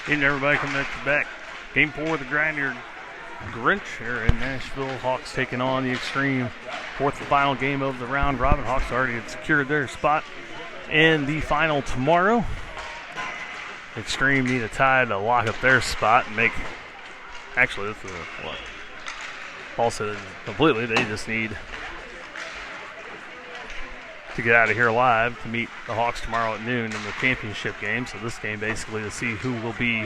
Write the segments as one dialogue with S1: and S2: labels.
S1: Evening, everybody, coming at you back. Game 4 of the Grinder Grinch here in Nashville. Hawks taking on the Xtreme. Fourth and final game of the round robin. Hawks already had secured their spot in the final tomorrow. Xtreme need a tie to lock up their spot and make. Actually, this is what? Also, completely, they just need to get out of here alive to meet the Hawks tomorrow at noon in the championship game. So this game basically to see who will be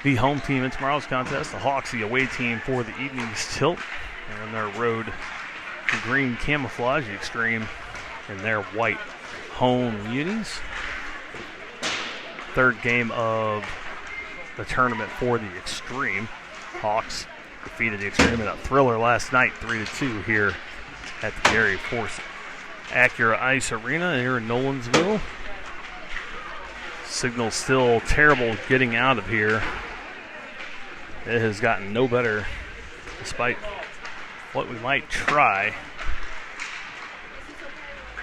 S1: the home team in tomorrow's contest. The Hawks, the away team for the evening's tilt, and their road green camouflage, the Xtreme in their white home unis. Third game of the tournament for the Xtreme. Hawks defeated the Xtreme in a thriller last night, 3-2 here at the Gary Force Acura Ice Arena here in Nolensville. Signal still terrible getting out of here. It has gotten no better despite what we might try.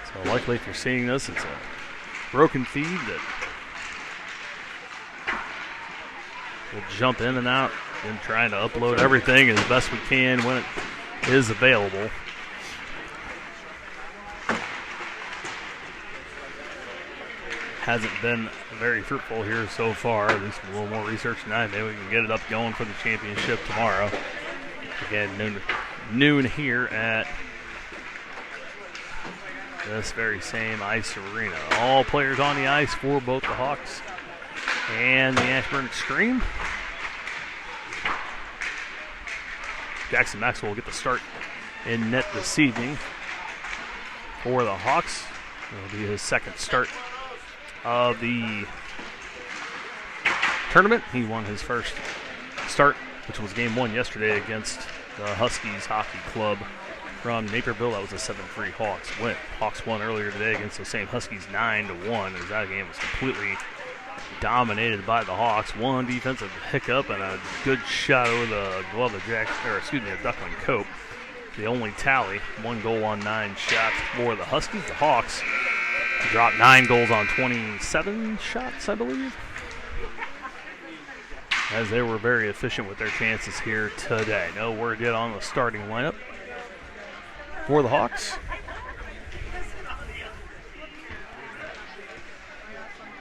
S1: So likely if you're seeing this, it's a broken feed that will jump in and out and trying to upload everything as best we can when it is available. Hasn't been very fruitful here so far. At least a little more research tonight. Maybe we can get it up going for the championship tomorrow. Again, noon here at this very same ice arena. All players on the ice for both the Hawks and the Ashburn Xtreme. Jackson Maxwell will get the start in net this evening for the Hawks. It'll be his second start of the tournament. He won his first start, which was game 1 yesterday against the Huskies Hockey Club from Naperville. That was a 7-3 Hawks win. Hawks won earlier today against the same Huskies 9-1, as that game was completely dominated by the Hawks. One defensive hiccup and a good shot over the glove of Duckling Cope. The only tally, 1 goal on 9 shots for the Huskies. The Hawks dropped 9 goals on 27 shots, I believe, as they were very efficient with their chances here today. No word yet on the starting lineup for the Hawks.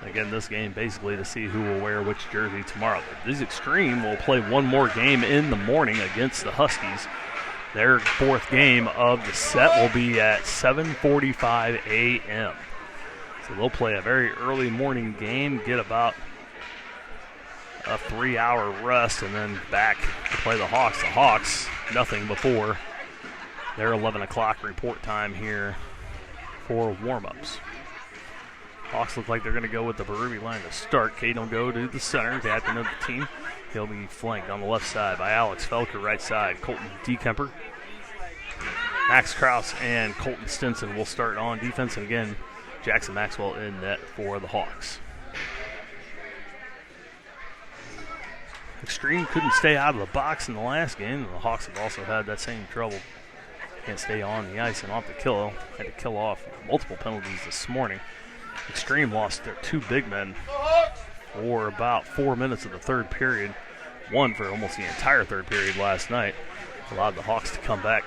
S1: Again, this game basically to see who will wear which jersey tomorrow. These Xtreme will play one more game in the morning against the Huskies. Their fourth game of the set will be at 7:45 a.m. So they'll play a very early morning game, get about a 3-hour rest, and then back to play the Hawks. The Hawks, nothing before their 11 o'clock report time here for warm-ups. Hawks look like they're going to go with the Berube line to start. Caden will go to the center, captain of the team. He'll be flanked on the left side by Alex Felker, right side. Colton Dekemper, Max Krause, and Colton Stinson will start on defense. And again, Jackson Maxwell in net for the Hawks. Xtreme couldn't stay out of the box in the last game. The Hawks have also had that same trouble. Can't stay on the ice and off the kill. Had to kill off multiple penalties this morning. Xtreme lost their 2 big men for about 4 minutes of the third period. One for almost the entire third period last night. Allowed the Hawks to come back.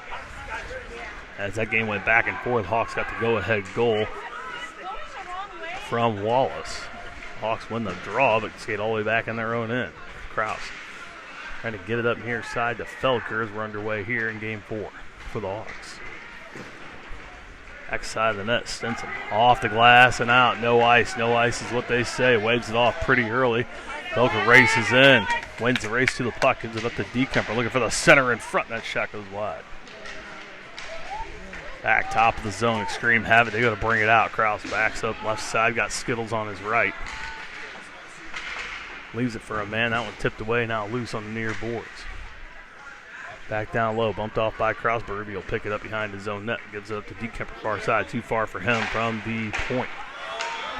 S1: As that game went back and forth, Hawks got the go-ahead goal from Wallace. Hawks win the draw, but skate all the way back in their own end. Krause Trying to get it up near side to Felker as we're underway here in game 4 for the Hawks. Back side of the net, Stinson off the glass and out. No ice. No ice is what they say. Waves it off pretty early. Felker races in. Wins the race to the puck. Gives it up to December. Looking for the center in front. That shot goes wide. Back top of the zone. Xtreme have it. They got to bring it out. Kraus backs up left side. Got Skittles on his right. Leaves it for a man. That one tipped away. Now loose on the near boards. Back down low. Bumped off by Kraus. Berube will pick it up behind his zone net. Gives it up to December far side. Too far for him from the point.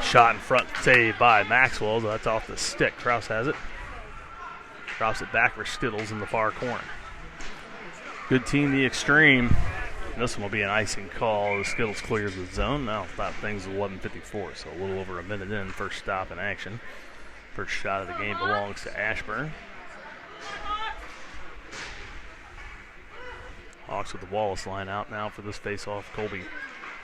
S1: Shot in front. Saved by Maxwell. So that's off the stick. Kraus has it. Drops it back for Skittles in the far corner. Good team, the Xtreme. This one will be an icing call. The Skittles clears the zone. Now that thing's 11:54, so a little over a minute in. First stop in action. First shot of the game belongs to Ashburn. Hawks with the Wallace line out now for this face-off. Colby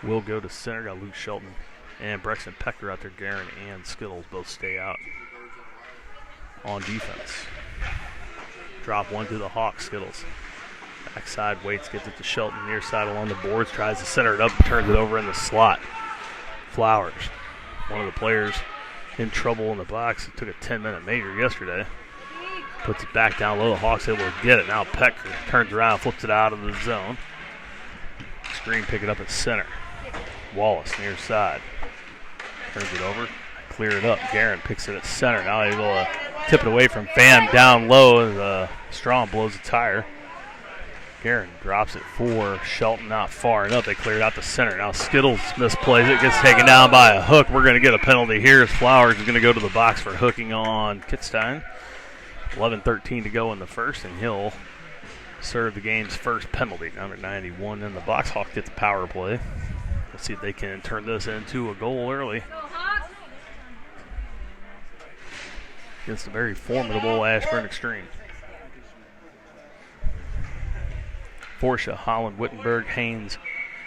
S1: will go to center. Got Luke Shelton and Brexton Pecker out there. Guerin and Skittles both stay out on defense. Drop one to the Hawks. Skittles. Backside waits, gets it to Shelton. Near side along the boards. Tries to center it up. Turns it over in the slot. Flowers, one of the players in trouble in the box. It took a 10-minute major yesterday. Puts it back down low. The Hawks able to get it. Now Pecker turns around, flips it out of the zone. Screen pick it up at center. Wallace near side. Turns it over. Clear it up. Guerin picks it at center. Now able to tip it away from Pham down low as Strong blows a tire. Guerin drops it for Shelton, not far enough. They clear it out to center. Now Skittles misplays it, gets taken down by a hook. We're going to get a penalty here as Flowers is going to go to the box for hooking on Kitstein. 11:13 to go in the first, and he'll serve the game's first penalty. Number 91 in the box. Hawk gets the power play. Let's see if they can turn this into a goal early against a very formidable Ashburn Xtreme. Forsha, Holland, Wittenberg, Haynes,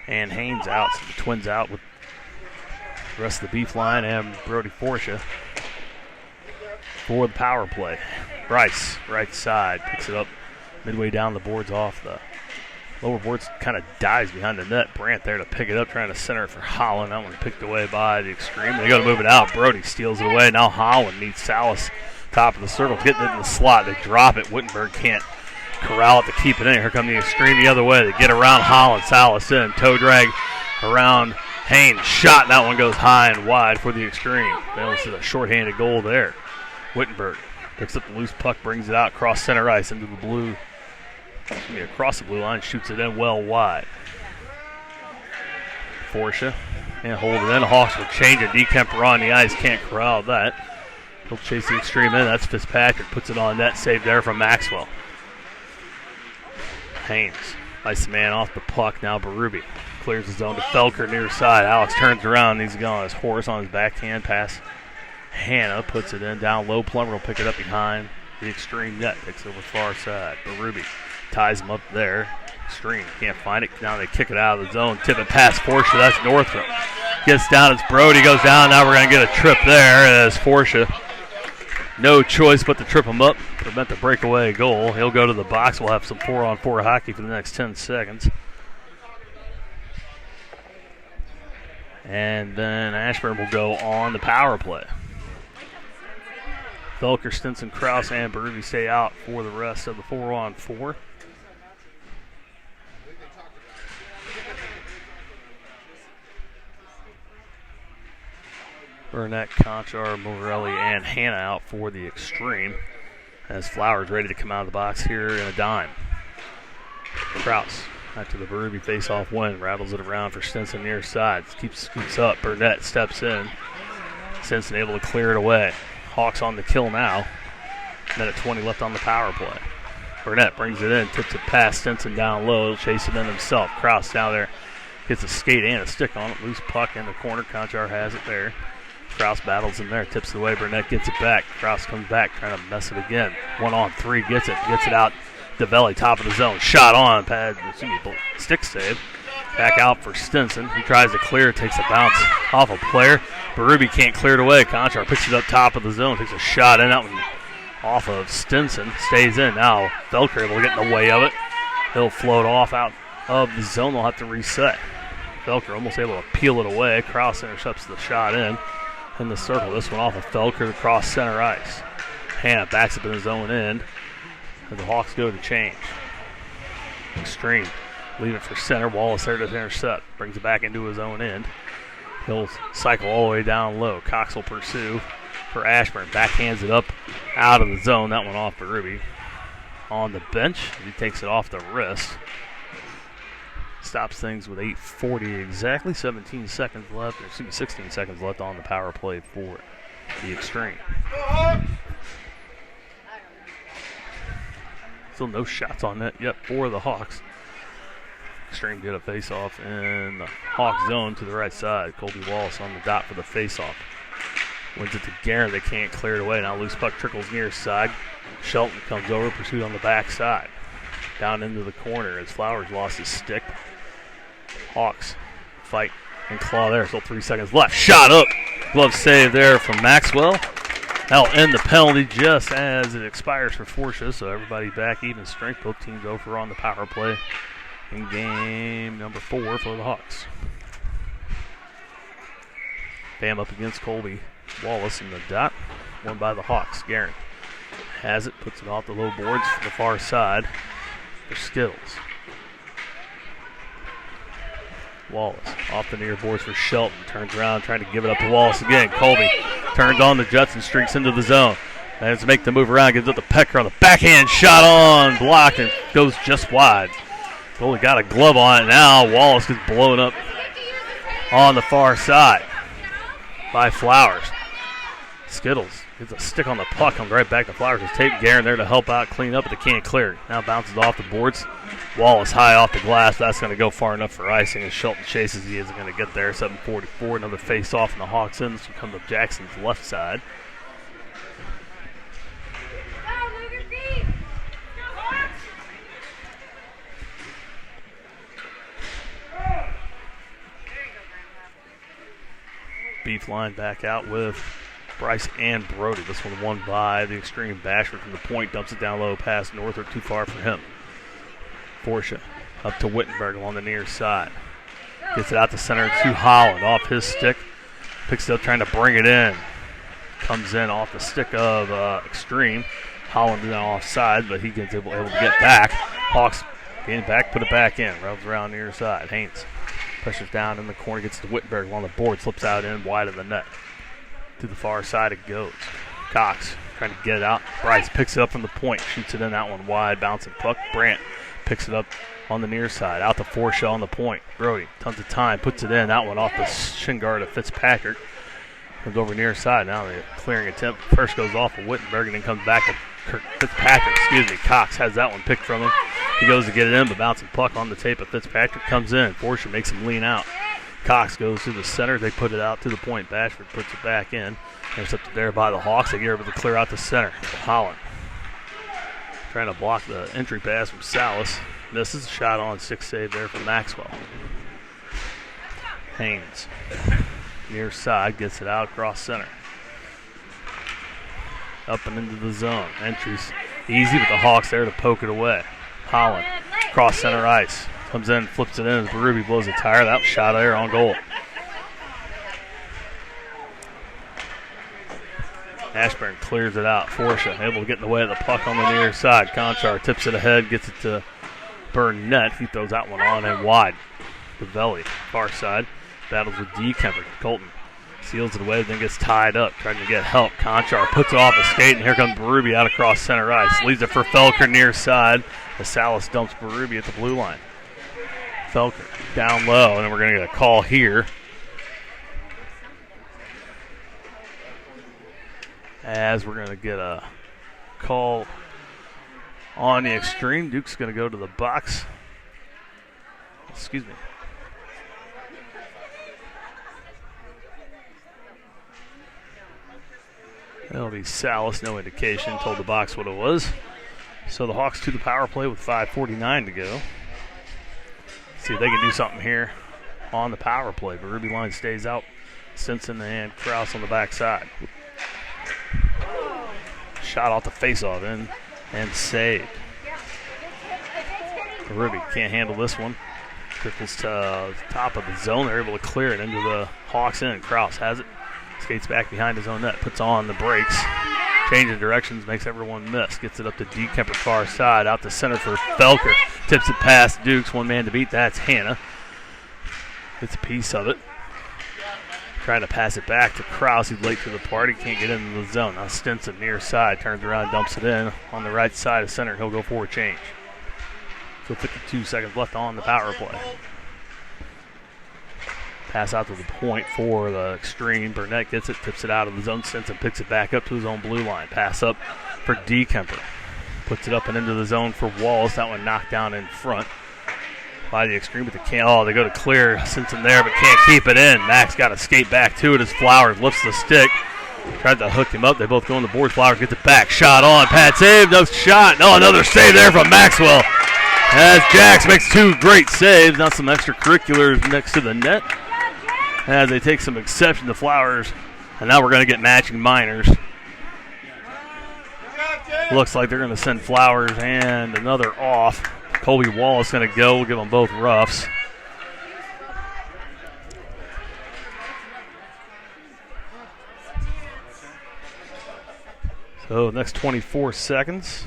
S1: and Haynes out. So the Twins out with the rest of the beef line and Brody Forsha for the power play. Bryce, right side, picks it up midway down the boards off the lower boards, kind of dives behind the net. Brandt there to pick it up, trying to center it for Holland. That one picked away by the Xtreme. They got to move it out. Brody steals it away. Now Holland needs Salas, top of the circle, getting it in the slot. They drop it. Wittenberg can't corral it to keep it in. Here come the Xtreme the other way. They get around Holland. Salas in. Toe drag around Haynes. Shot. That one goes high and wide for the Xtreme. They see a shorthanded goal there. Wittenberg picks up the loose puck, brings it out across center ice into the blue. Across the blue line, shoots it in well wide. Forsha and hold it in. Hawks will change it. December on the ice, can't corral that. He'll chase the Xtreme in. That's Fitzpatrick. Puts it on net. Save there from Maxwell. Haynes ice the man off the puck. Now Berube clears the zone to Felker near side. Alex turns around. He's going on his horse on his backhand pass. Hannah puts it in down low. Plummer will pick it up behind the Xtreme net. Picks over far side. Berube ties him up there. Xtreme can't find it. Now they kick it out of the zone. Tip it past Forsha. That's Northrop. Gets down. It's Brody. Goes down. Now we're going to get a trip there as Forsha. No choice but to trip him up. Prevent the breakaway goal. He'll go to the box. We'll have some 4-on-4 hockey for the next 10 seconds. And then Ashburn will go on the power play. Felker, Stinson, Kraus, and Berube stay out for the rest of the 4-on-4. Burnett, Conchar, Morelli, and Hannah out for the Xtreme as Flowers ready to come out of the box here in a dime. Kraus back to the Berube face-off win, rattles it around for Stinson near side, scoots up. Burnett steps in. Stinson able to clear it away. Hawks on the kill now. Minute 20 left on the power play. Burnett brings it in, tips it past Stinson down low. He'll chase it in himself. Kraus down there gets a skate and a stick on it. Loose puck in the corner. Conchar has it there. Kraus battles in there, tips it away. Burnett gets it back. Kraus comes back, trying to mess it again. 1-on-3, gets it out. DeVelli, top of the zone. Shot on, stick save. Back out for Stinson. He tries to clear, takes a bounce off a player. Berube can't clear it away. Conchar picks it up top of the zone, takes a shot in. That one off of Stinson. Stays in. Now Felker able to get in the way of it. He'll float off out of the zone. They'll have to reset. Felker almost able to peel it away. Krause intercepts the shot in the circle. This one off of Felker across center ice. Hanna backs up in his own end. And the Hawks go to change. Xtreme. Leave it for center. Wallace there to intercept. Brings it back into his own end. He'll cycle all the way down low. Cox will pursue for Ashburn. Backhands it up out of the zone. That one off Berube. On the bench. He takes it off the wrist. Stops things with 8:40 exactly. 17 seconds left. Or 16 seconds left on the power play for the Xtreme. Still no shots on net yet for the Hawks. Xtreme get a face-off in the Hawk zone to the right side. Colby Wallace on the dot for the face-off. Wins it to Guerin. They can't clear it away. Now loose puck trickles near side. Shelton comes over, pursued on the back side. Down into the corner as Flowers lost his stick. Hawks fight and claw there. Still 3 seconds left. Shot up. Glove save there from Maxwell. That'll end the penalty just as it expires for Forsha. So everybody back even strength. Both teams over on the power play in game number 4 for the Hawks. Bam up against Colby Wallace in the dot. Won by the Hawks. Guerin has it, puts it off the low boards to the far side for Skittles. Wallace off the near boards for Shelton. Turns around, trying to give it up to Wallace again. Colby turns on the Jets and streaks into the zone. And to make the move around, gives it to Pecker on the backhand shot on, blocked, and goes just wide. Goalie got a glove on it now. Wallace gets blown up on the far side by Flowers. Skittles gets a stick on the puck, comes right back to Flowers. There's tape Guerin there to help out, clean up, but they can't clear it. Now bounces off the boards. Wallace high off the glass. That's going to go far enough for icing, and Shelton chases. He isn't going to get there. 7:44. Another face off in the Hawks end. This will come to Jackson's left side. Beef line back out with Bryce and Brody. This one won by the Xtreme. Bashford from the point, dumps it down low past Northrop, too far for him. Forsha up to Wittenberg along the near side. Gets it out to center to Holland. Off his stick. Picks it up trying to bring it in. Comes in off the stick of Xtreme. Holland is offside, but he gets able to get back. Hawks getting back, put it back in. Rubs around near side. Haynes pressures down in the corner, gets to Wittenberg along the board, slips out in wide of the net. To the far side it goes. Cox trying to get it out. Bryce picks it up from the point, shoots it in, that one wide, bouncing puck. Brandt picks it up on the near side, out to Forshaw on the point. Brody, tons of time, puts it in, that one off the shin guard of Fitzpatrick. Comes over near side, now the clearing attempt first goes off of Wittenberg and then comes back to Fitzpatrick, Cox has that one picked from him. He goes to get it in, but bouncing puck on the tape of Fitzpatrick comes in. Forshaw makes him lean out. Cox goes to the center. They put it out to the point. Bashford puts it back in. Intercepted there by the Hawks. They get able to clear out the center. Holland trying to block the entry pass from Salas. Misses. Shot on, stick save there from Maxwell. Haynes near side gets it out across center. Up and into the zone. Entries easy, but the Hawks there to poke it away. Holland cross center ice. Comes in, flips it in as Berube blows a tire. That was shot there on goal. Ashburn clears it out. Forsha able to get in the way of the puck on the near side. Conchar tips it ahead, gets it to Burnett. He throws that one on and wide. Pavelli, far side, battles with D. Kemper. Colton seals it away, then gets tied up, trying to get help. Conchar puts it off a skate, and here comes Berube out across center ice. Leaves it for Felker near side as Salas dumps Berube at the blue line. Felker down low, and then we're going to get a call here. As we're going to get a call on the Xtreme. Duke's going to go to the box. Excuse me. That'll be Salas, no indication, told the box what it was. So the Hawks to the power play with 5:49 to go. See if they can do something here on the power play. But Ruby line stays out. Simpson and Krause on the backside. shot off the face-off in and saved. Ruby can't handle this one. Trickles to the top of the zone. They're able to clear it into the Hawks end. Kraus has it. Skates back behind his own net. Puts on the brakes. Changing directions. Makes everyone miss. Gets it up to D. Kemper far side. Out to center for Felker. Tips it past Dukes. One man to beat. That's Hannah. Gets a piece of it. Trying to pass it back to Kraus. He's late to the party. Can't get into the zone. Now Stinson near side. Turns around. Dumps it in. On the right side of center. He'll go for a change. So 52 seconds left on the power play. Pass out to the point for the Xtreme. Burnett gets it, tips it out of the zone. Stinson picks it back up to his own blue line. Pass up for D. Kemper. Puts it up and into the zone for Walls. That one knocked down in front by the Xtreme, but they can't. Oh, they go to clear. Stinson there, but can't keep it in. Max got to skate back to it as Flowers lifts the stick. Tried to hook him up. They both go on the boards. Flowers gets it back. Shot on. Pad save. No shot. No, another save there from Maxwell. As Jax makes two great saves. Now some extracurriculars next to the net. As they take some exception to Flowers. And now we're going to get matching minors. Looks like they're going to send Flowers and another off. Colby Wallace going to go. We'll give them both roughs. So next 24 seconds.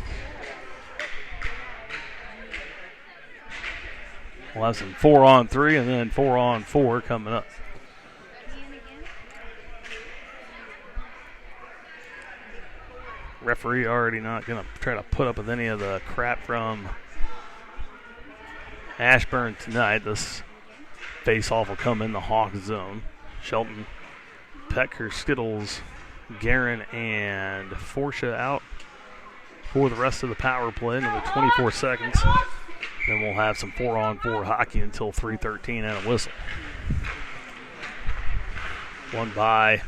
S1: We'll have some 4-on-3 and then 4-on-4 coming up. Referee already not going to try to put up with any of the crap from Ashburn tonight. This face-off will come in the Hawk zone. Shelton, Pecker, Skittles, Guerin, and Forsha out for the rest of the power play. Another 24 seconds. Then we'll have some 4-on-4 hockey until 3:13 and a whistle. One by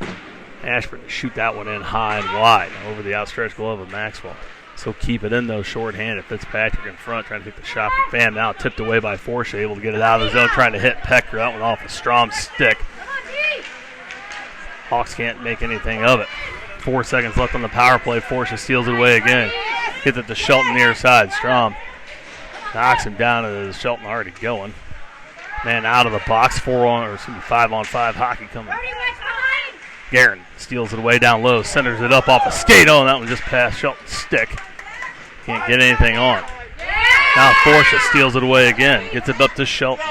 S1: Ashburn to shoot that one in high and wide over the outstretched glove of Maxwell. So keep it in though, shorthanded. Fitzpatrick in front trying to take the shot from Pham. Now tipped away by Forsha, able to get it out of the zone, trying to hit Pecker. That one off a Strom stick. Hawks can't make anything of it. 4 seconds left on the power play. Forsha steals it away again. Gets it to Shelton near side. Strom knocks him down as Shelton already going. Man out of the box. 5-on-5 hockey coming. Guerin steals it away down low. Centers it up off a skate. Oh, and that one just past Shelton's stick. Can't get anything on. Now Forsha steals it away again. Gets it up to Shelton.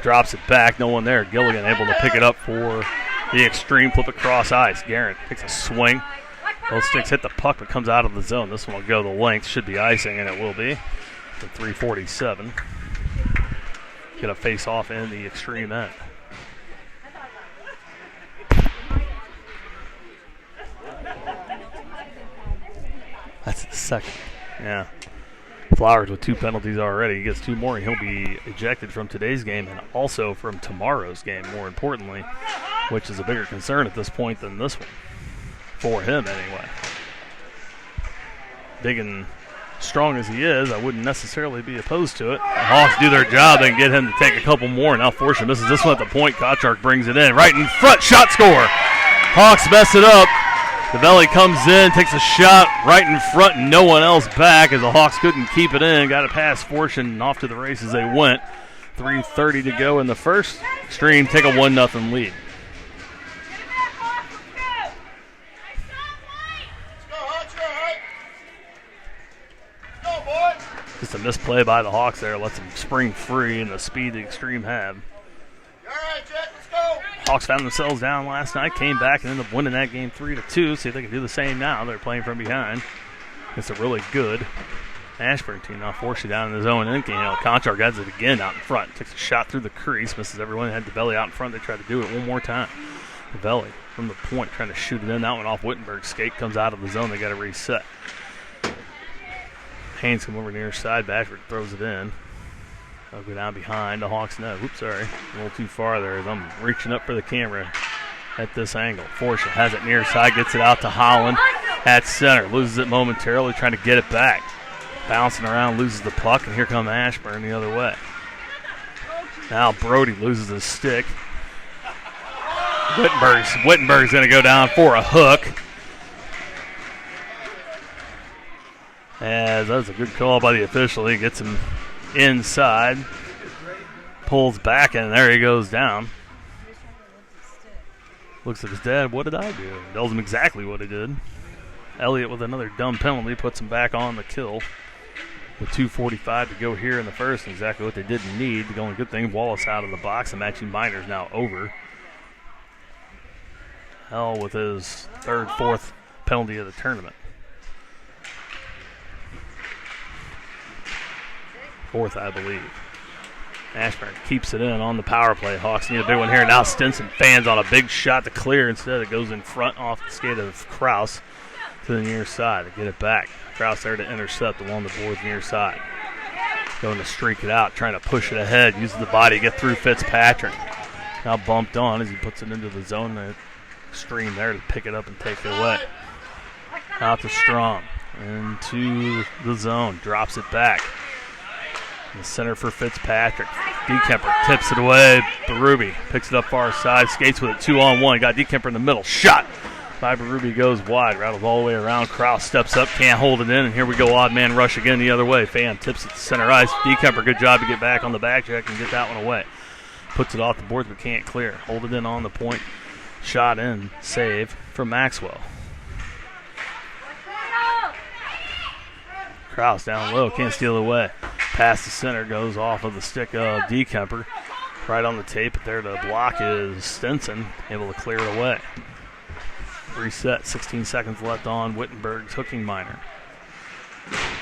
S1: Drops it back. No one there. Gilligan able to pick it up for the Xtreme. Flip across ice. Guerin takes a swing. Both sticks hit the puck, but comes out of the zone. This one will go the length. Should be icing, and it will be. To 3:47. Get a face off in the Xtreme end. That's the second. Yeah. Flowers with 2 penalties already. He gets 2 more, and he'll be ejected from today's game and also from tomorrow's game, more importantly, which is a bigger concern at this point than this one. For him, anyway. Big and strong as he is, I wouldn't necessarily be opposed to it. The Hawks do their job and get him to take a couple more. Now Forsha misses this one at the point. Kotchark brings it in. Right in front, shot score. Hawks mess it up. The belly comes in, takes a shot right in front, and no one else back as the Hawks couldn't keep it in. Got it past Forsha and off to the races they went. 3:30 to go in the first. Xtreme take a 1-0 lead. Just a misplay by the Hawks there. Lets them spring free and the speed the Xtreme have. Hawks found themselves down last night, came back and ended up winning that game 3-2. See if they can do the same now. They're playing from behind. It's a really good Ashburn team. Now Forsha down in his own end. Conchar gets it again out in front. Takes a shot through the crease. Misses everyone. Had the belly out in front. They tried to do it one more time. The belly from the point trying to shoot it in. That one off Wittenberg's skate. Comes out of the zone. They got to reset. Haynes come over near side. Bashford throws it in. I'll go down behind the Hawks net. Oops, sorry. A little too far there as I'm reaching up for the camera at this angle. Forsha has it near side, gets it out to Holland at center. Loses it momentarily, trying to get it back. Bouncing around, loses the puck, and here comes Ashburn the other way. Now Brody loses his stick. Wittenberg's going to go down for a hook. As that's a good call by the official. He gets him inside, pulls back, and there he goes down. Looks at his dad. What did I do? Tells him exactly what he did. Elliott with another dumb penalty puts him back on the kill. With 2:45 to go here in the first, and exactly what they didn't need. The only good thing, Wallace out of the box. The matching minor's now over. Hell with his third, fourth penalty of the tournament. Fourth, I believe. Ashburn keeps it in on the power play. Hawks need a big one here. Now Stinson fans on a big shot to clear. Instead, it goes in front off the skate of Kraus to the near side to get it back. Kraus there to intercept along the boards near side. Going to streak it out, trying to push it ahead. Uses the body to get through Fitzpatrick. Now bumped on as he puts it into the zone. Xtreme there to pick it up and take it away. Out to Strong. Into the zone. Drops it back. In the center for Fitzpatrick. DeKemper tips it away. Berube picks it up far side. Skates with it 2-on-1. Got DeKemper in the middle. Shot by Berube goes wide. Rattles all the way around. Kraus steps up. Can't hold it in. And here we go. Odd man rush again the other way. Fan tips it to center ice. DeKemper, good job to get back on the back check and get that one away. Puts it off the boards but can't clear. Hold it in on the point. Shot in. Save from Maxwell. Kraus down low. Can't steal it away. Pass to center. Goes off of the stick of DeKemper. Right on the tape. There to block is Stinson. Able to clear it away. Reset. 16 seconds left on Wittenberg's hooking minor.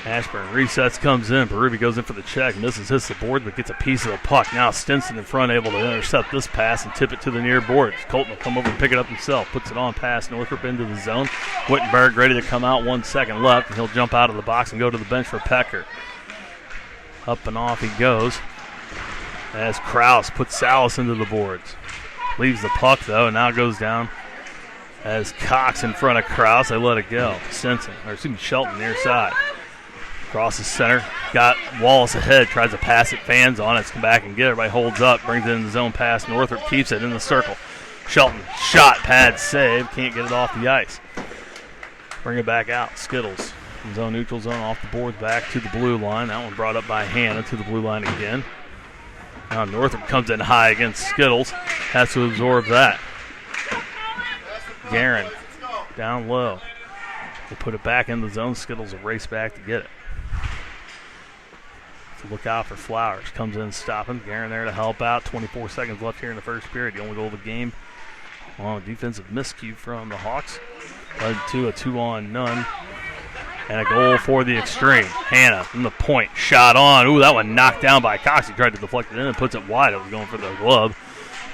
S1: Ashburn resets, comes in. Berube goes in for the check. Misses, hits the board, but gets a piece of the puck. Now Stinson in front, able to intercept this pass and tip it to the near boards. Colton will come over and pick it up himself. Puts it on past Northrop into the zone. Wittenberg ready to come out. 1 second left, and he'll jump out of the box and go to the bench for Pecker. Up and off he goes as Kraus puts Salas into the boards. Leaves the puck, though, and now goes down as Cox in front of Kraus. They let it go. Shelton near side. Crosses center. Got Wallace ahead. Tries to pass it. Fans on it. Come back and get it. Everybody holds up. Brings it in the zone pass. Northrop keeps it in the circle. Shelton. Shot. Pad save. Can't get it off the ice. Bring it back out. Skittles. Zone neutral zone off the boards back to the blue line. That one brought up by Hanna to the blue line again. Now Northrop comes in high against Skittles. Has to absorb that. Guerin down low. They put it back in the zone. Skittles will race back to get it. So look out for Flowers. Comes in stopping. Guerin there to help out. 24 seconds left here in the first period. The only goal of the game. On a defensive miscue from the Hawks. Led to a 2-on-none. And a goal for the Xtreme. Hanna from the point. Shot on. Ooh, that one knocked down by Cox. He tried to deflect it in and puts it wide. It was going for the glove.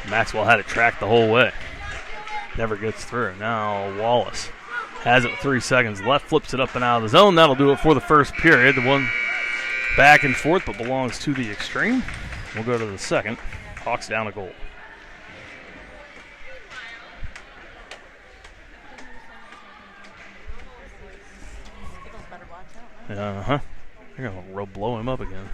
S1: Maxwell had it tracked the whole way. Never gets through. Now Wallace has it with 3 seconds left. Flips it up and out of the zone. That'll do it for the first period. The one back and forth but belongs to the Xtreme. We'll go to the second. Hawks down a goal. Uh-huh. They're going to blow him up again.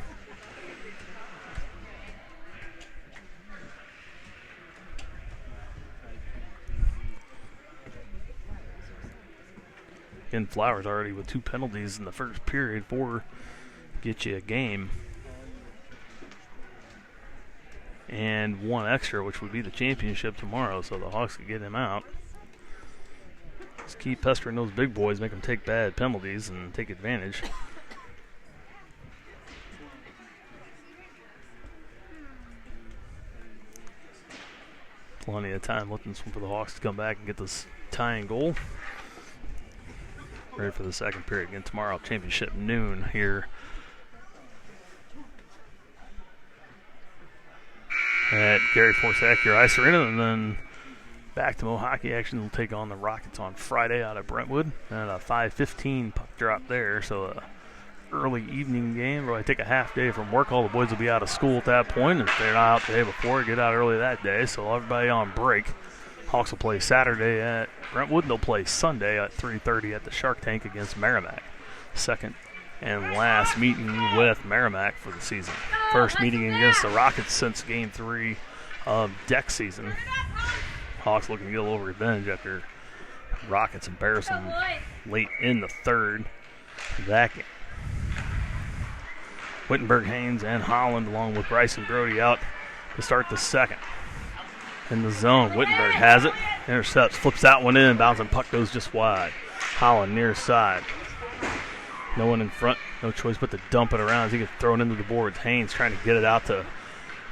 S1: Again, Flowers already with 2 penalties in the first period. 4 get you a game. And 1 extra, which would be the championship tomorrow, so the Hawks could get him out. Just keep pestering those big boys, make them take bad penalties and take advantage. Plenty of time looking for the Hawks to come back and get this tying goal. Ready for the second period again tomorrow. Championship noon here at Gary Force Acura Ice Arena, and then back to Hockey action. We'll take on the Rockets on Friday out of Brentwood. And a 5:15 puck drop there, so a early evening game. Really take a half day from work. All the boys will be out of school at that point. If they're not out the day before, get out early that day. So everybody on break. Hawks will play Saturday at Brentwood. They'll play Sunday at 3:30 at the Shark Tank against Merrimack. Second and last meeting with Merrimack for the season. First meeting against the Rockets since Game 3 of deck season. Hawks looking to get a little revenge after Rockets embarrassed them late in the third of that game. Wittenberg, Haynes, and Holland, along with Bryson Brody, out to start the second. In the zone, Wittenberg has it, intercepts, flips that one in, bouncing puck goes just wide. Holland near side. No one in front, no choice but to dump it around as he gets thrown into the boards. Haynes trying to get it out to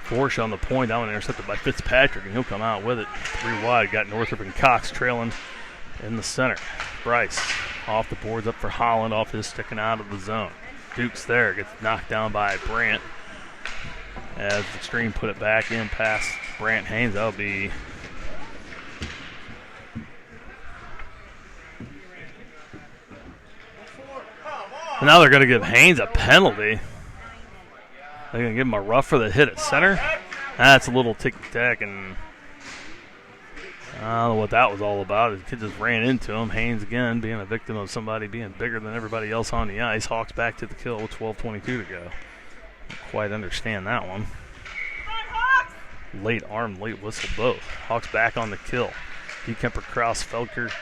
S1: Forsha on the point. That one intercepted by Fitzpatrick, and he'll come out with it. 3 wide, got Northrop and Cox trailing in the center. Bryce off the boards up for Holland, off his sticking out of the zone. Dukes there, gets knocked down by Brandt. As Xtreme put it back in past Brandt Haynes, that'll be now they're going to give Haynes a penalty. They're going to give him a rough for the hit at center. That's a little ticky-tack, and I don't know what that was all about. The kid just ran into him. Haynes, again, being a victim of somebody being bigger than everybody else on the ice. Hawks back to the kill with 12:22 to go. Don't quite understand that one. Late arm, late whistle both. Hawks back on the kill. DeKemper, Krause, Felker,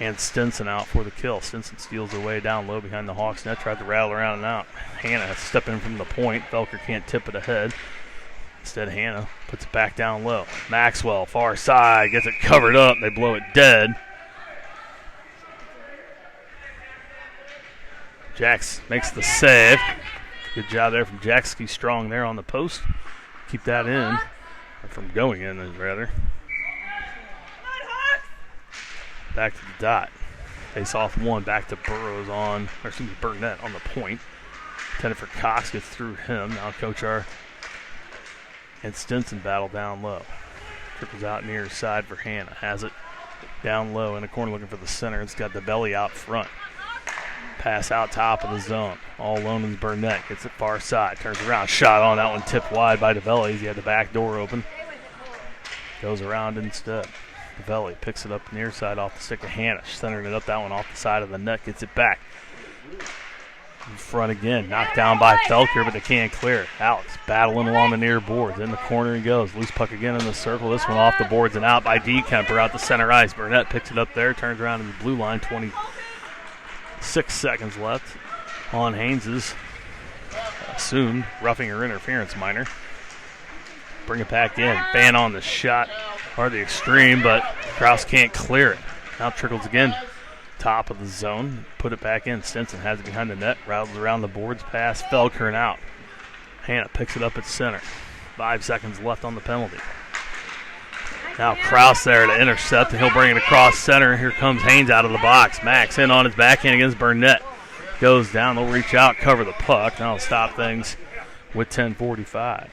S1: and Stinson out for the kill. Stinson steals away down low behind the Hawks net, tried to rattle around and out. Hannah has to step in from the point. Felker can't tip it ahead. Instead, Hannah puts it back down low. Maxwell, far side, gets it covered up. They blow it dead. Jax makes the save. Good job there from Jackski Strong there on the post. Keep that in. Or from going in, rather. Back to the dot. Face off one, back to Burrows on, or excuse me, Burnett on the point. Intended for Cox, gets through him. Now Kochar and Stinson battle down low. Triples out near side for Hannah. Has it down low in the corner looking for the center. It's got the belly out front. Pass out top of the zone. All alone is Burnett. Gets it far side. Turns around. Shot on. That one tipped wide by DeVelli. He had the back door open. Goes around instead. DeVelli picks it up near side off the stick of Hannah. Centering it up. That one off the side of the net. Gets it back. In front again. Knocked down by Felker, but they can't clear it. Alex battling along the near boards. In the corner he goes. Loose puck again in the circle. This one off the boards and out by DeKemper out the center ice. Burnett picks it up there. Turns around in the blue line. 26 seconds left on Haynes's assumed roughing or interference minor. Bring it back in. Fan on the shot. Or the Xtreme, but Krause can't clear it. Now trickles again. Top of the zone. Put it back in. Stinson has it behind the net. Rattles around the boards. Pass. Felker and out. Hannah picks it up at center. 5 seconds left on the penalty. Now Krause there to intercept, and he'll bring it across center. Here comes Haynes out of the box. Max in on his backhand against Burnett. Goes down. They'll reach out, cover the puck. Now they'll stop things with 10:45.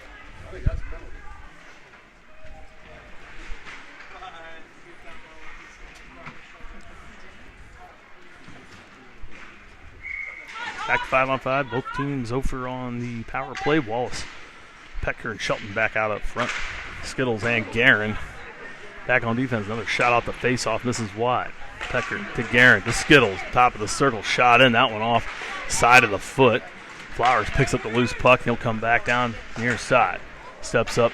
S1: Back to 5-on-5. Both teams over on the power play. Wallace, Pecker, and Shelton back out up front. Skittles and Guerin back on defense. Another shot off the face-off. Misses wide. Pecker to Guerin to Skittles. Top of the circle. Shot in. That one off side of the foot. Flowers picks up the loose puck. He'll come back down near side. Steps up.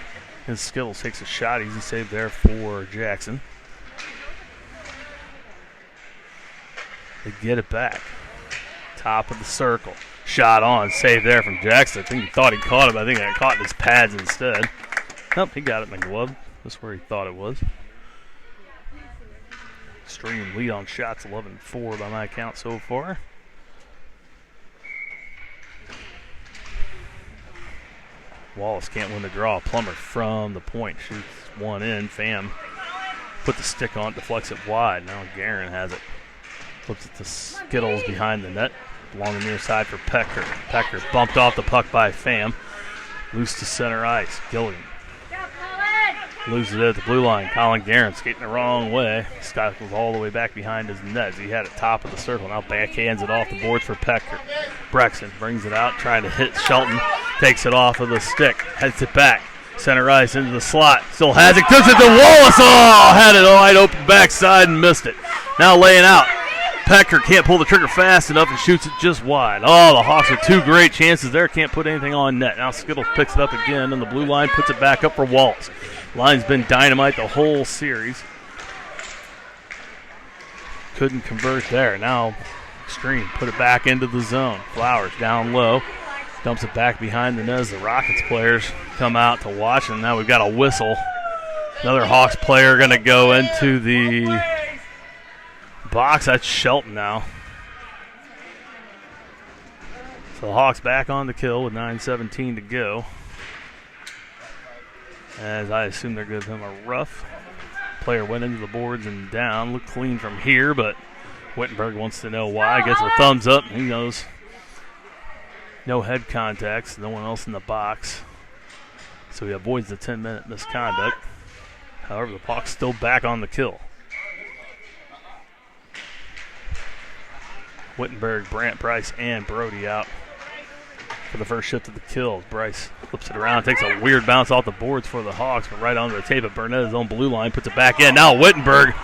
S1: And Skittles takes a shot. Easy save there for Jackson. They get it back. Top of the circle. Shot on. Save there from Jackson. I think he thought he caught it, but I think it caught in his pads instead. Nope, he got it in the glove. That's where he thought it was. Xtreme lead on shots, 11-4 by my count so far. Wallace can't win the draw. Plummer from the point shoots one in. Pham put the stick on, deflects it wide. Now Guerin has it. Flips it to Skittles behind the net. Along the near side for Pecker. Pecker bumped off the puck by Pham. Loose to center ice. Gilligan loses it at the blue line. Colin Guerin skating the wrong way. Scott was all the way back behind his net as he had it top of the circle. Now backhands it off the boards for Pecker. Brexton brings it out, trying to hit Shelton. Takes it off of the stick. Heads it back. Center ice into the slot. Still has it. Gives it to Wallace. Oh, had it wide open backside and missed it. Now laying out. Pecker can't pull the trigger fast enough and shoots it just wide. Oh, the Hawks have two great chances there. Can't put anything on net. Now Skittles picks it up again, and the blue line puts it back up for Wallace. Line's been dynamite the whole series. Couldn't convert there. Now Xtreme put it back into the zone. Flowers down low. Dumps it back behind the net as the Rockets players come out to watch, and now we've got a whistle. Another Hawks player going to go into the box. That's Shelton now. So the Hawks back on the kill with 9:17 to go. As I assume they're going to give him a rough. Player went into the boards and down. Looked clean from here, but Wittenberg wants to know why. Gets a thumbs up. He knows. No head contacts. No one else in the box. So he avoids the 10-minute misconduct. However, the Hawks still back on the kill. Wittenberg, Brandt, Bryce, and Brody out for the first shift of the kill. Bryce flips it around, takes a weird bounce off the boards for the Hawks, but right onto the tape of Burnett, his own blue line, puts it back in. Now Wittenberg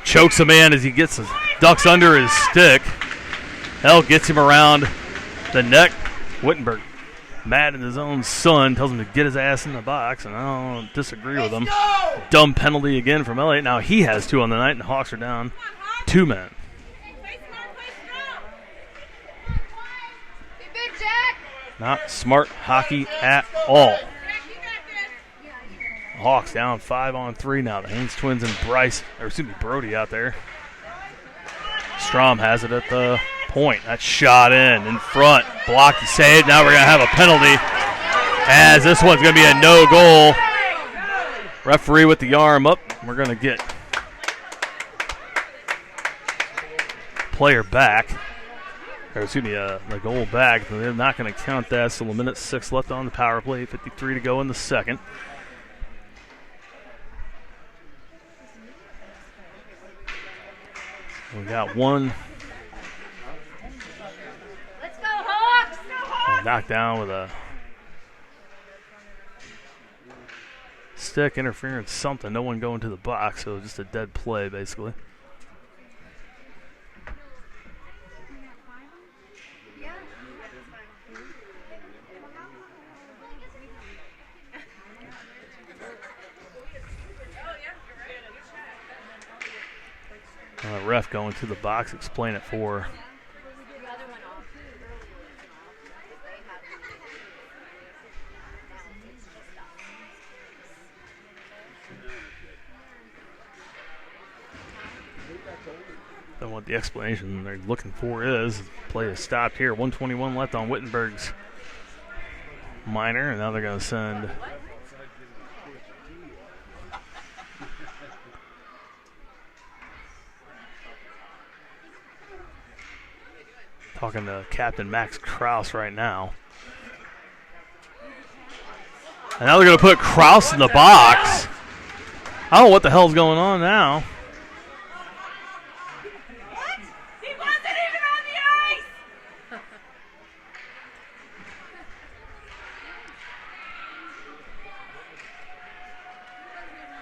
S1: chokes a man as he gets his ducks under his stick. Hell gets him around the neck. Wittenberg, mad at his own son, tells him to get his ass in the box, and I don't disagree with him. Dumb penalty again from Elliott. Now he has 2 on the night, and the Hawks are down 2 men. Not smart hockey at all. Hawks down 5-on-3 now. The Haynes twins and Brody out there. Strom has it at the point. That shot in front. Blocked and saved. Now we're going to have a penalty as this one's going to be a no goal. Referee with the arm up. We're going to get player back. The goal back. They're not going to count that. So a minute 6 left on the power play. 53 to go in the second. We got one.
S2: Let's go, Hawks!
S1: Knocked down with a stick interference, something. No one going to the box, so just a dead play, basically. Ref going to the box, explain it for then what the explanation they're looking for is play is stopped here. 1:21 left on Wittenberg's minor, and now they're going to send talking to Captain Max Krause right now. And now they're going to put Krause in the box. I don't know what the hell's going on now.
S2: What? He wasn't even on the ice!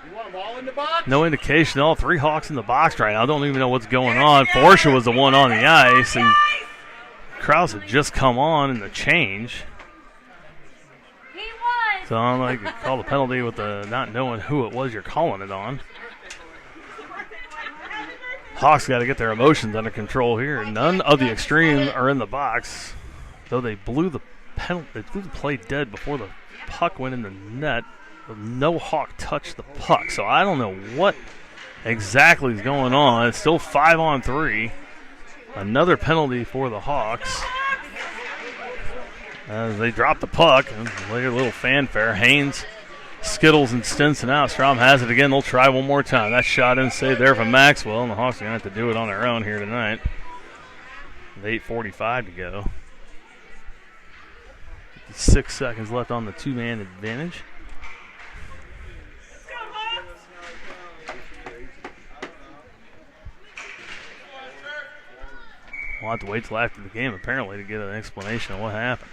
S3: You want them all in the box?
S1: No indication. All 3 Hawks in the box right now. I don't even know what's going on. Forsha was the one on the ice, and Krause had just come on in the change.
S2: He won!
S1: So I'm like, call the penalty with the not knowing who it was you're calling it on. Hawks got to get their emotions under control here. None of the Xtreme are in the box, though they blew the penalty. They blew the play dead before the puck went in the net. No Hawk touched the puck, so I don't know what exactly is going on. It's still 5-on-3. Another penalty for the Hawks as they drop the puck. And later, a little fanfare. Haynes, Skittles, and Stinson out. Strom has it again. They'll try one more time. That shot in, save there from Maxwell, and the Hawks are going to have to do it on their own here tonight. With 8:45 to go. 56 seconds left on the 2-man advantage. We'll have to wait till after the game, apparently, to get an explanation of what happened.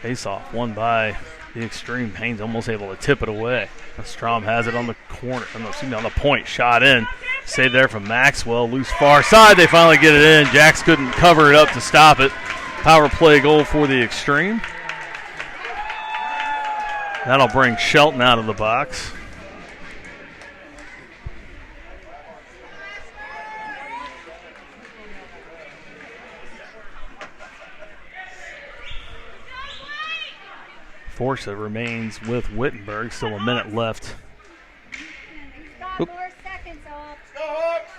S1: Face-off won by the Xtreme. Haynes almost able to tip it away. Strom has it on the corner, on the point. Shot in. Save there from Maxwell. Loose far side. They finally get it in. Jacks couldn't cover it up to stop it. Power play goal for the Xtreme. That'll bring Shelton out of the box. Forza remains with Wittenberg. Still a minute left.
S2: Got 4 seconds off.
S3: Let's go, Hawks.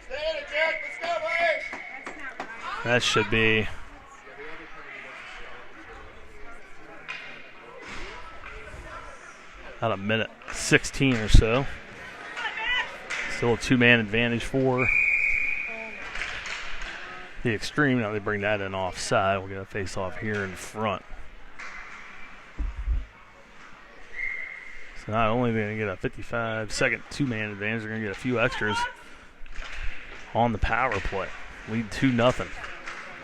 S3: Stay in it, Jack. Let's go, Wade.
S2: That's not right.
S1: That should be about a minute 16 or so. Still a 2-man advantage for the Xtreme. Now they bring that in offside. We'll get a face-off here in front. So not only are they going to get a 55-second 2-man advantage, they're going to get a few extras on the power play. Lead 2-0.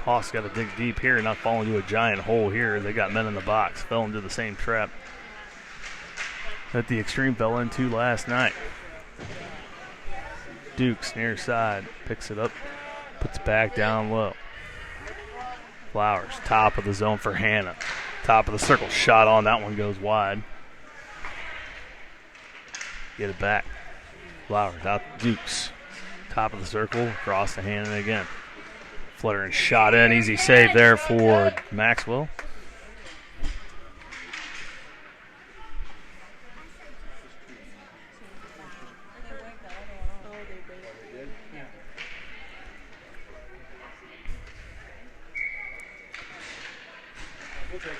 S1: Hawks got to dig deep here, not fall into a giant hole here. They got men in the box. Fell into the same trap that the Xtreme fell into last night. Dukes near side, picks it up, puts it back down low. Flowers, top of the zone for Hannah. Top of the circle, shot on, that one goes wide. Get it back. Flowers out to Dukes. Top of the circle, across to Hannah again. Fluttering shot in, easy save there for Maxwell.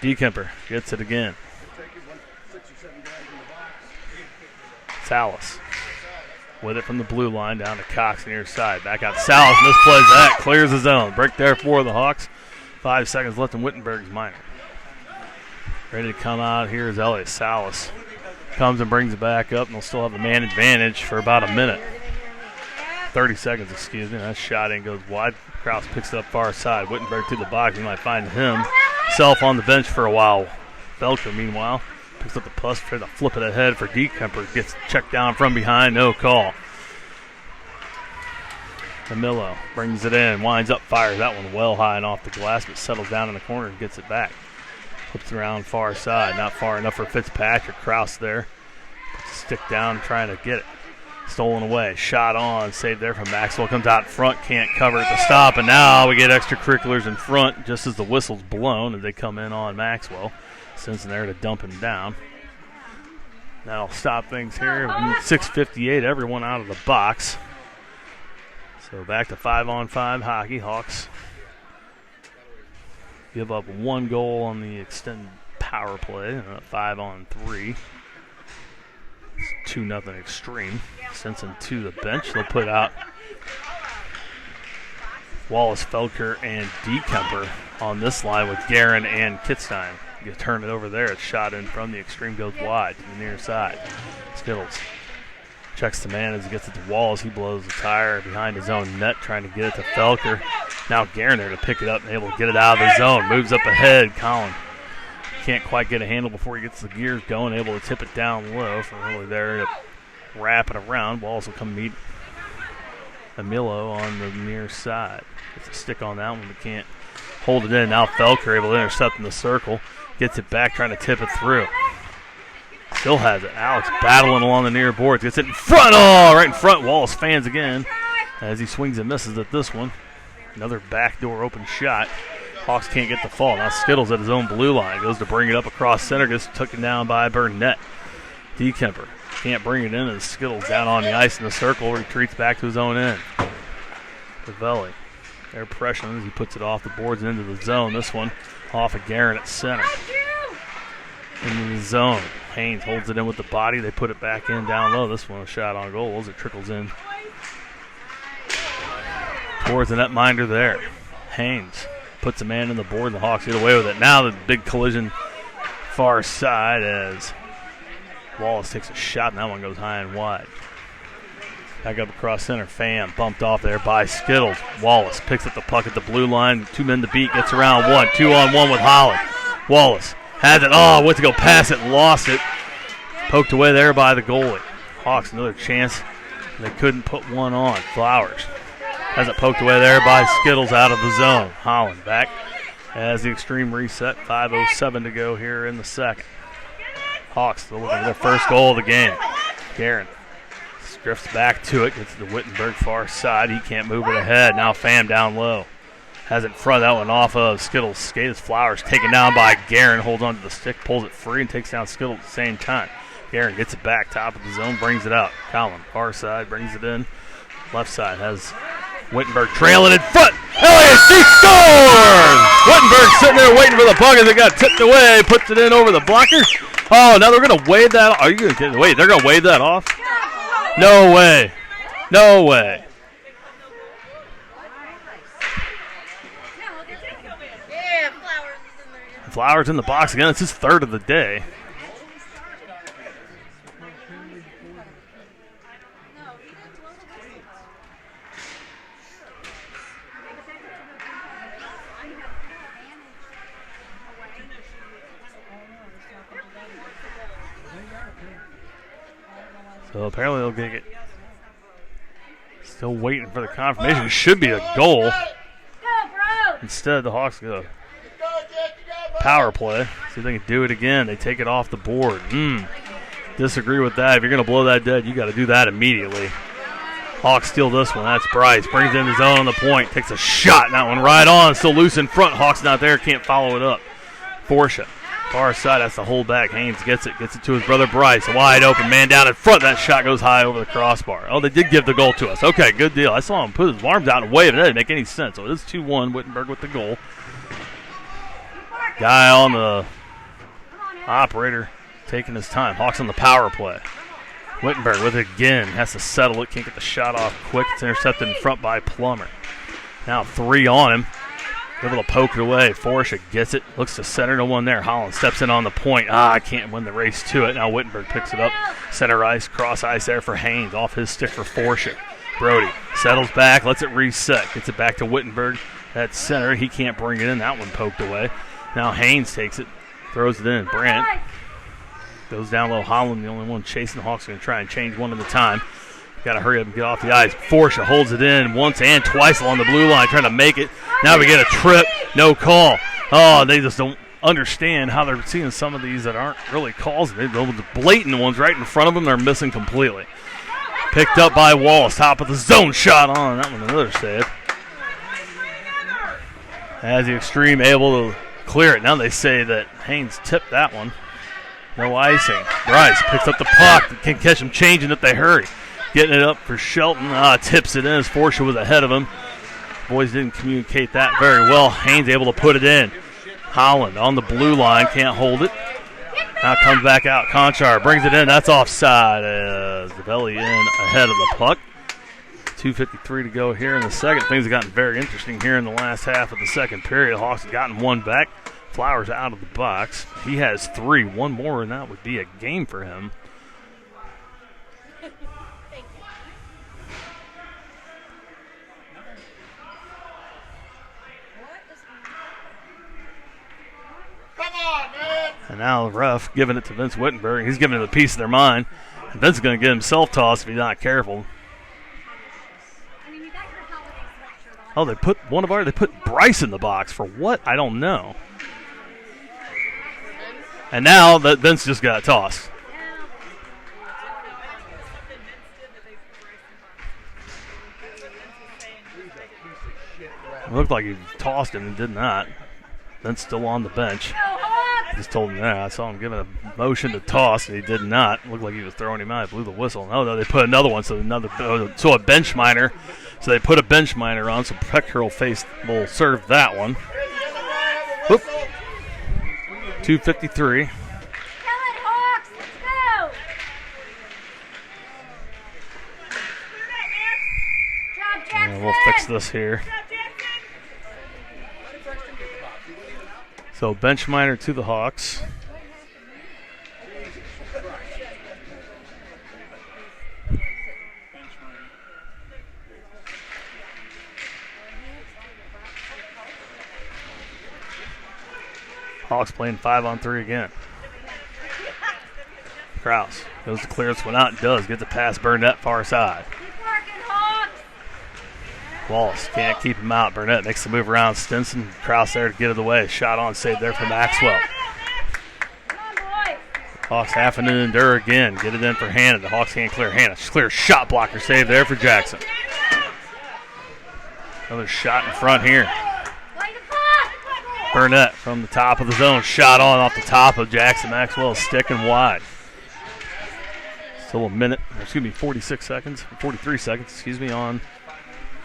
S1: Dekemper gets it again. Salas with it from the blue line down to Cox near side. Back out Salas, misplays that, clears the zone. Break there for the Hawks. 5 seconds left in Wittenberg's minor. Ready to come out here is Elliott. Salas comes and brings it back up, and they'll still have the man advantage for about a minute. 30 seconds, excuse me. That shot in goes wide. Kraus picks it up far side. Wittenberg to the box. He might find himself on the bench for a while. Belcher, meanwhile, picks up the plus, tries to flip it ahead for Dekemper. Gets checked down from behind, no call. Camillo brings it in, winds up, fires that one well high and off the glass, but settles down in the corner and gets it back. Flips around far side, not far enough for Fitzpatrick. Kraus there, puts a stick down, trying to get it. Stolen away, shot on, saved there from Maxwell. Comes out in front, can't cover at the stop, and now we get extracurriculars in front just as the whistle's blown as they come in on Maxwell. Simpson there to dump him down. That'll stop things here. 6:58, everyone out of the box. So back to 5-on-5 hockey. Hawks give up 1 goal on the extended power play. 5-on-3. 2-0 Xtreme. Simpson to the bench. They'll put out Wallace, Felker, and Dekemper on this line with Guerin and Kitstein. You turn it over there. It's shot in from the Xtreme, goes wide to the near side. Skittles checks the man as he gets it to Wallace. He blows the tire behind his own net, trying to get it to Felker. Now Guerin there to pick it up and able to get it out of the zone. Moves up ahead. Collin can't quite get a handle before he gets the gears going. Able to tip it down low. So really there to wrap it around. Wallace will come meet Emilio on the near side. Gets a stick on that one, but can't hold it in. Now Felker able to intercept in the circle. Gets it back, trying to tip it through. Still has it. Alex battling along the near boards. Gets it in front. Oh, right in front. Wallace fans again as he swings and misses at this one. Another backdoor open shot. Hawks can't get the fall. Now Skittles at his own blue line. Goes to bring it up across center. Gets taken down by Burnett. Dekemper can't bring it in as Skittles down on the ice in the circle. Retreats back to his own end. Pavelli. They're pressuring as he puts it off the boards and into the zone. This one off of Guerin at center. Into the zone. Haynes holds it in with the body. They put it back in down low. This one a shot on goal as it trickles in towards the netminder there. Haynes puts a man in the board. The Hawks get away with it. Now the big collision far side as Wallace takes a shot, and that one goes high and wide. Back up across center. Pham bumped off there by Skittles. Wallace picks up the puck at the blue line. 2 men to beat. Gets around one. 2-on-1 with Holland. Wallace has it. Oh, went to go pass it. Lost it. Poked away there by the goalie. Hawks another chance. They couldn't put one on. Flowers has it poked away there by Skittles out of the zone. Holland back as the Xtreme reset. 5:07 to go here in the second. Hawks still looking for their first goal of the game. Guerin drifts back to it, gets to Wittenberg far side. He can't move it ahead. Now Pham down low. Has it in front. That one off of Skittles' skate. Flowers taken down by Guerin. Holds onto the stick, pulls it free, and takes down Skittles at the same time. Guerin gets it back, top of the zone, brings it out. Collin, far side, brings it in. Left side has Wittenberg trailing in front. LASC scores! Wittenberg sitting there waiting for the puck as it got tipped away. Puts it in over the blocker. Oh, now they're going to wave that off. Are you going to wait? They're going to wave that off? No way. No way. Flowers in the box again. It's his third of the day. So apparently they'll get it. Still waiting for the confirmation. It should be a goal. Instead, the Hawks go power play. See if they can do it again. They take it off the board. Disagree with that. If you're going to blow that dead, you got to do that immediately. Hawks steal this one. That's Bryce. Brings it in the zone on the point. Takes a shot. And that one right on. Still loose in front. Hawks not there. Can't follow it up. Forsha. Far side. That's the holdback. Haynes gets it. Gets it to his brother Bryce. Wide open. Man down in front. That shot goes high over the crossbar. Oh, they did give the goal to us. Okay, good deal. I saw him put his arms out and wave. It didn't make any sense. So it is 2-1. Wittenberg with the goal. Guy on the operator taking his time. Hawks on the power play. Wittenberg with it again. Has to settle it. Can't get the shot off quick. It's intercepted in front by Plummer. Now 3 on him. Able to poke it away. Forsha gets it. Looks to center. No one there. Holland steps in on the point. I can't win the race to it. Now Wittenberg picks it up. Center ice. Cross ice there for Haynes. Off his stick for Forsha. Brody settles back. Lets it reset. Gets it back to Wittenberg. At center. He can't bring it in. That one poked away. Now Haynes takes it. Throws it in. Brandt goes down low. Holland, the only one chasing the Hawks, going to try and change one at a time. Got to hurry up and get off the ice. Forsha holds it in once and twice along the blue line, trying to make it. Now we get a trip. No call. Oh, they just don't understand how they're seeing some of these that aren't really calls. They're the blatant ones right in front of them. They're missing completely. Picked up by Wallace. Top of the zone shot on. That one another save. As the Xtreme able to clear it. Now they say that Haynes tipped that one. No icing. Bryce picks up the puck. Can catch him changing if they hurry. Getting it up for Shelton. Tips it in as Forsha was ahead of him. Boys didn't communicate that very well. Haynes able to put it in. Holland on the blue line. Can't hold it. Now comes back out. Conchar brings it in. That's offside. Zavelli in ahead of the puck. 2:53 to go here in the second. Things have gotten very interesting here in the last half of the second period. The Hawks have gotten one back. Flowers out of the box. He has 3. One more, and that would be a game for him.
S3: Come on, man.
S1: And now the ref giving it to Vince Wittenberg. He's giving it a piece of their mind. And Vince is going to get himself tossed if he's not careful. Oh, they put Bryce in the box for what? I don't know. And now that Vince just got tossed. It looked like he tossed him and did not. Vince still on the bench. Just told him that. I saw him giving a motion to toss, and he did not. Looked like he was throwing him out. He blew the whistle. No, they put another one, so a bench minor. So they put a bench minor on, so Peckrell will serve that one. Whoop. 2:53. And we'll fix this here. So bench minor to the Hawks. Hawks playing 5-on-3 again. Krause goes to clear this one out and does. Gets a pass Burnett far side. Wallace can't keep him out. Burnett makes the move around Stinson. Krause there to get it away. Shot on, save there for Maxwell. Hawks having to endure again. Get it in for Hanna. The Hawks can't clear Hanna. Clear shot blocker save there for Jackson. Another shot in front here. Burnett from the top of the zone. Shot on off the top of Jackson Maxwell's stick and wide. Still a minute, 43 seconds, on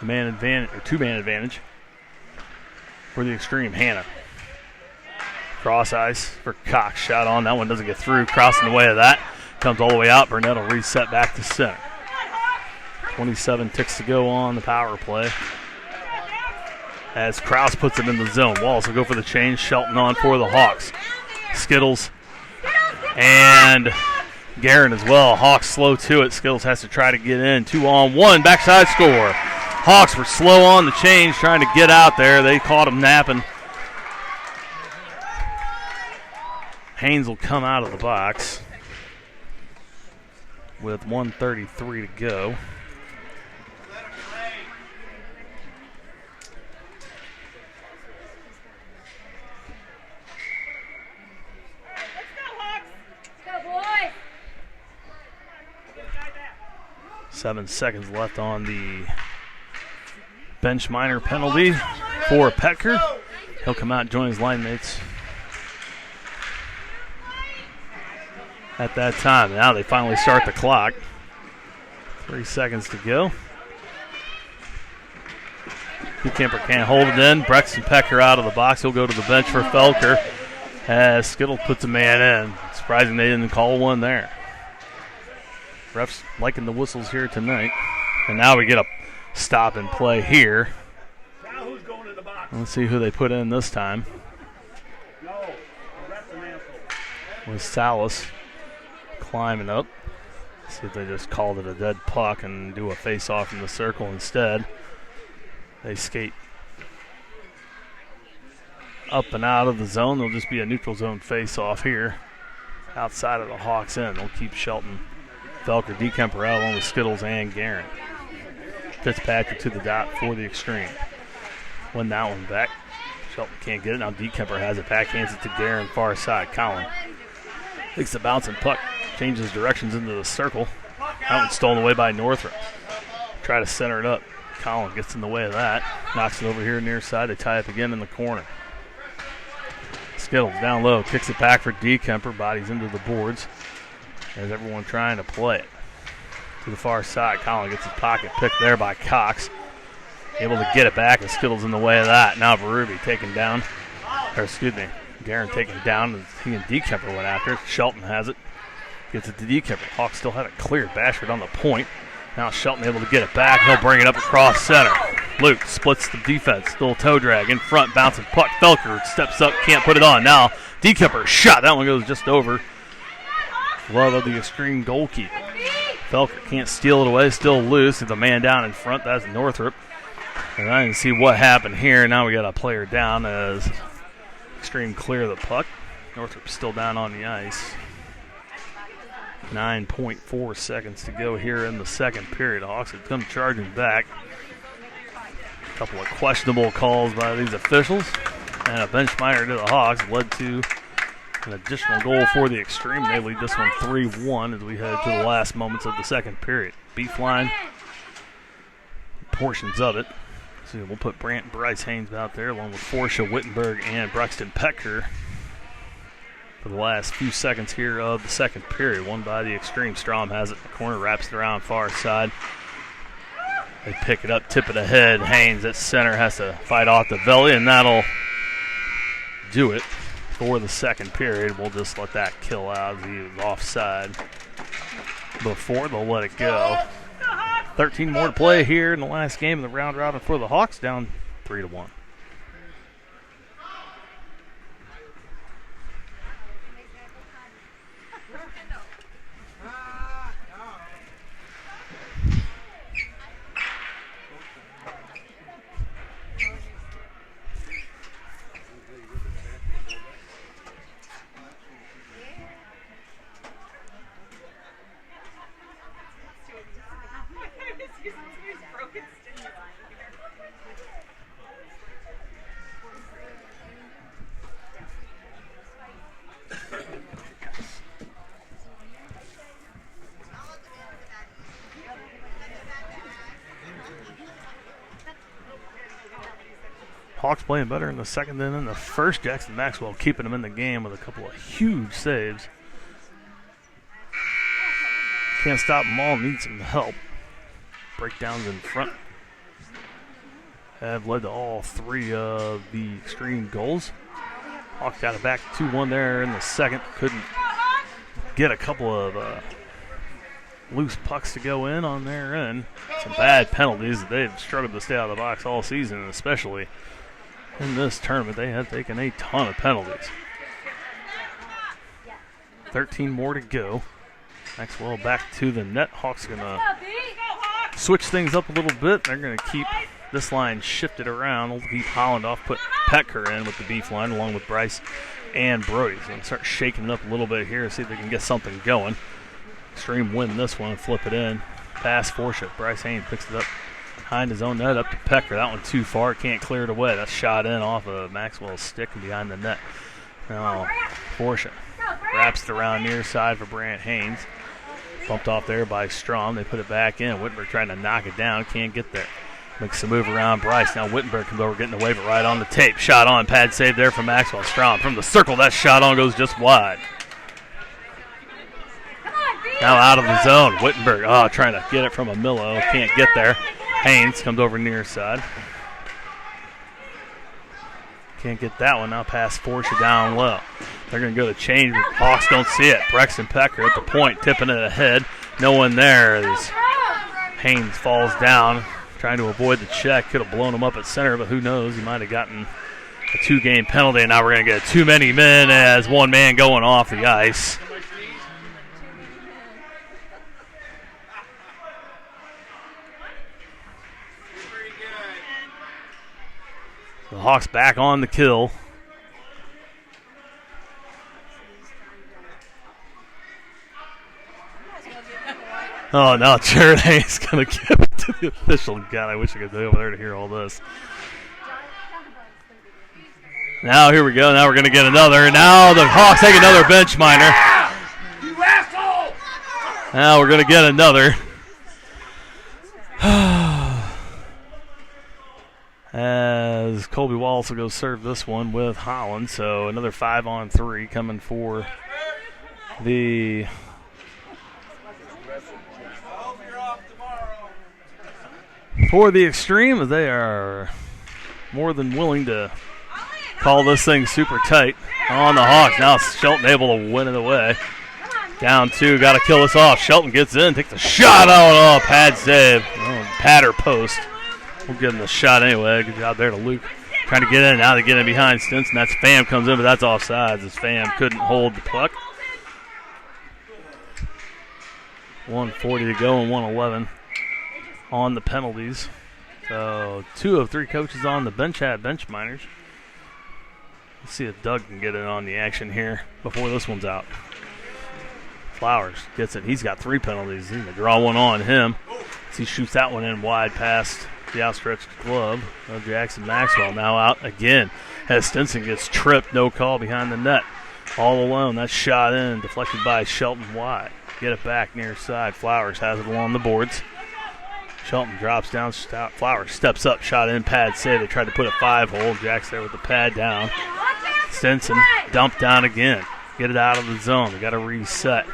S1: man advantage, or two-man advantage for the Extreme. Hannah. Cross ice for Cox. Shot on. That one doesn't get through. Crossing the way of that. Comes all the way out. Burnett will reset back to center. 27 ticks to go on the power play. As Krause puts it in the zone. Walls will go for the change. Shelton on for the Hawks. Skittles and Guerin as well. Hawks slow to it. Skittles has to try to get in. 2-on-1. Backside score. Hawks were slow on the change trying to get out there. They caught him napping. Haynes will come out of the box with 1:33 to go.
S2: Let's go, Hawks! Let's go, boys!
S1: 7 seconds left on the bench minor penalty for Petker. He'll come out and join his line mates at that time. Now they finally start the clock. 3 seconds to go. Kemper can't hold it in. Brexton Petker out of the box. He'll go to the bench for Felker as Skittle puts a man in. Surprising they didn't call one there. Refs liking the whistles here tonight. And now we get a stop and play here. Let's see who they put in this time. With Salas climbing up. See if they just called it a dead puck and do a face-off in the circle instead. They skate up and out of the zone. There'll just be a neutral zone face-off here outside of the Hawks end. They'll keep Shelton, Felker, DeKemper out along with Skittles and Guerin. Fitzpatrick to the dot for the Extreme. Win that one back. Shelton can't get it. Now DeKemper has it back. Hands it to Guerin, far side. Collin takes the bouncing puck. Changes directions into the circle. That one's stolen away by Northrop. Try to center it up. Collin gets in the way of that. Knocks it over here near side. They tie up again in the corner. Skittles down low. Kicks it back for DeKemper. Bodies into the boards. As everyone trying to play it. To the far side. Collin gets his pocket picked there by Cox. Able to get it back, and Skittles in the way of that. Now Berube taken down. Or excuse me, Guerin taken down. And he and DeKemper went after it. Shelton has it. Gets it to DeKemper. Hawks still had it cleared. Bashford on the point. Now Shelton able to get it back. He'll bring it up across center. Luke splits the defense. Little toe drag in front. Bouncing puck. Felker steps up. Can't put it on. Now DeKemper shot. That one goes just over. Love of the Extreme goalkeeper. Felker can't steal it away. Still loose. There's a man down in front. That's Northrop. And I didn't see what happened here. Now we got a player down as Extreme clear the puck. Northrop's still down on the ice. 9.4 seconds to go here in the second period. Hawks have come charging back. A couple of questionable calls by these officials. And a bench minor to the Hawks led to an additional goal for the Extreme. They lead this one 3-1 as we head to the last moments of the second period. Beef line, portions of it. So we'll put Bryce Haynes out there along with Forsha Wittenberg and Braxton Petker for the last few seconds here of the second period. Won by the Extreme. Strom has it in the corner, wraps it around far side. They pick it up, tip it ahead. Haynes at center has to fight off the belly, and that'll do it for the second period. We'll just let that kill out as he was offside before they'll let it go. 13 more to play here in the last game of the round robin for the Hawks, down 3-1. Hawks playing better in the second than in the first. Jackson Maxwell keeping them in the game with a couple of huge saves. Can't stop them all, need some help. Breakdowns in front have led to all three of the Extreme goals. Hawks got it back 2-1 there in the second. Couldn't get a couple of loose pucks to go in on their end. Some bad penalties. They've struggled to stay out of the box all season, and especially in this tournament, they have taken a ton of penalties. 13 more to go. Maxwell back to the net. Hawks going to switch things up a little bit. They're going to keep this line shifted around. They'll keep Holland off, put Petker in with the beef line along with Bryce and Brody. So they'll start shaking it up a little bit here, see if they can get something going. Extreme win this one, flip it in. Pass Forsha. Bryce Haynes picks it up behind his own net, up to Petker. That one too far, can't clear it away. That's shot in off of Maxwell's stick and behind the net. Now Forsha wraps it around near side for Brant Haynes. Bumped off there by Strom. They put it back in. Wittenberg trying to knock it down, can't get there. Makes a move around Bryce. Now Wittenberg comes over, getting away, but right on the tape. Shot on, pad save there from Maxwell. Strom from the circle. That shot on goes just wide. Now out of the zone. Wittenberg, trying to get it from a Millo. Can't get there. Haynes comes over near side. Can't get that one. Now pass Forsha down low. They're going to go to change. Hawks don't see it. Brexton Petker at the point, tipping it ahead. No one there as Haynes falls down, trying to avoid the check. Could have blown him up at center, but who knows? He might have gotten a 2-game penalty, and now we're going to get too many men as one man going off the ice. The Hawks back on the kill. Oh, now Jared Haynes going to give it to the official. God, I wish I could be over there to hear all this. Now here we go. Now we're going to get another. Now the Hawks take another bench minor.
S3: You asshole!
S1: Now we're going to get another. As Colby Wallace will go serve this one with Holland. So another 5-on-3 coming for the Extreme. They are more than willing to call this thing super tight on the Hawks. Now Shelton able to win it away. Down 2, got to kill this off. Shelton gets in, takes a shot out. Oh, pad save. Pad or post. We'll give him the shot anyway. Good job there to Luke. Trying to get in. Now they get in behind Stinson. That's Pham comes in, but that's offsides as Pham couldn't hold the puck. 1:40 to go and 1:11 on the penalties. So 2 of 3 coaches on the bench had bench minors. Let's see if Doug can get in on the action here before this one's out. Flowers gets it. He's got 3 penalties. He's going to draw one on him. As he shoots that one in wide past the outstretched glove of Jackson Maxwell. Now out again as Stinson gets tripped. No call behind the net. All alone. That's shot in. Deflected by Shelton wide. Get it back near side. Flowers has it along the boards. Shelton drops down. Flowers steps up. Shot in. Pad save. They tried to put a 5-hole. Jack's there with the pad down. Stinson dumped down again. Get it out of the zone. They got to reset.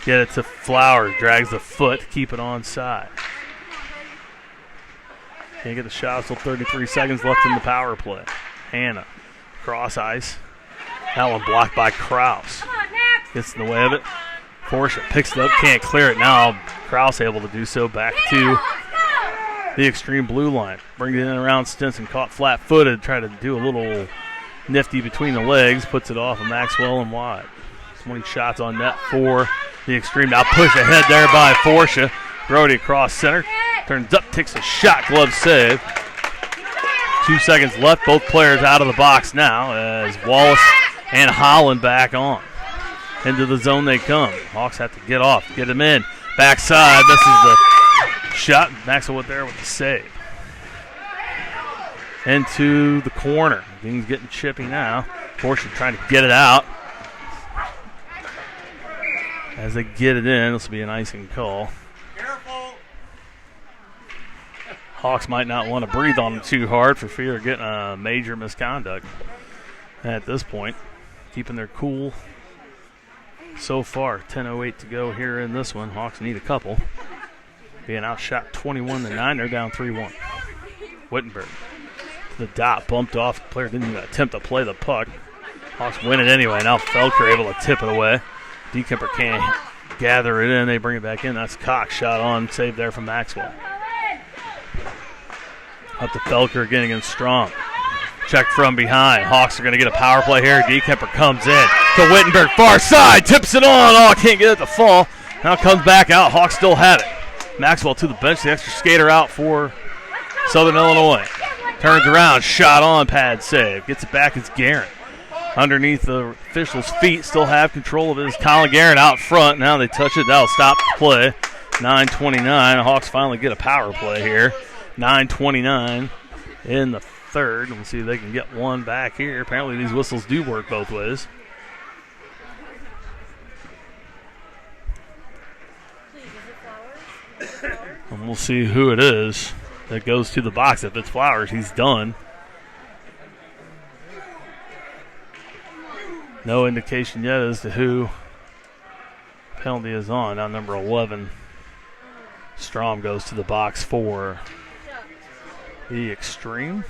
S1: Get it to Flowers. Drags the foot. Keep it onside. Can't get the shot until 33 seconds left in the power play. Hannah, cross ice. That one blocked by Kraus. Gets in the way of it. Forsha picks it up, can't clear it. Now Kraus able to do so. Back to the Extreme blue line. Brings it in around Stinson. Caught flat-footed. Tried to do a little nifty between the legs. Puts it off of Maxwell and wide. 20 shots on net for the Extreme. Now push ahead there by Forsha. Brody across center. Turns up, takes a shot, glove save. 2 seconds left, both players out of the box now as Wallace and Holland back on. Into the zone they come. Hawks have to get off, get him in. Backside, this is the shot. Maxwell there with the save. Into the corner. Things getting chippy now. Forsha trying to get it out. As they get it in, this will be an icing call.
S3: Careful.
S1: Hawks might not want to breathe on them too hard for fear of getting a major misconduct at this point. Keeping their cool so far. 10:08 to go here in this one. Hawks need a couple. Being outshot 21-9. They're down 3-1. Wittenberg. The dot bumped off. The player didn't even attempt to play the puck. Hawks win it anyway. Now Felker able to tip it away. DeKemper can't gather it in. They bring it back in. That's Cox. Shot on. Save there from Maxwell. Up to Felker again against Strom. Check from behind. Hawks are going to get a power play here. DeKemper comes in to Wittenberg. Far side. Tips it on. Oh, can't get it to fall. Now comes back out. Hawks still have it. Maxwell to the bench. The extra skater out for Southern Illinois. Turns around. Shot on. Pad save. Gets it back. It's Guerin. Underneath the official's feet. Still have control of it. It's Colin Guerin out front. Now they touch it. That'll stop the play. 9:29. Hawks finally get a power play here. 9:29 in the third. We'll see if they can get one back here. Apparently these whistles do work both ways. And we'll see who it is that goes to the box. If it's Flowers, he's done. No indication yet as to who penalty is on. Now number 11, Strom, goes to the box for the Xtreme.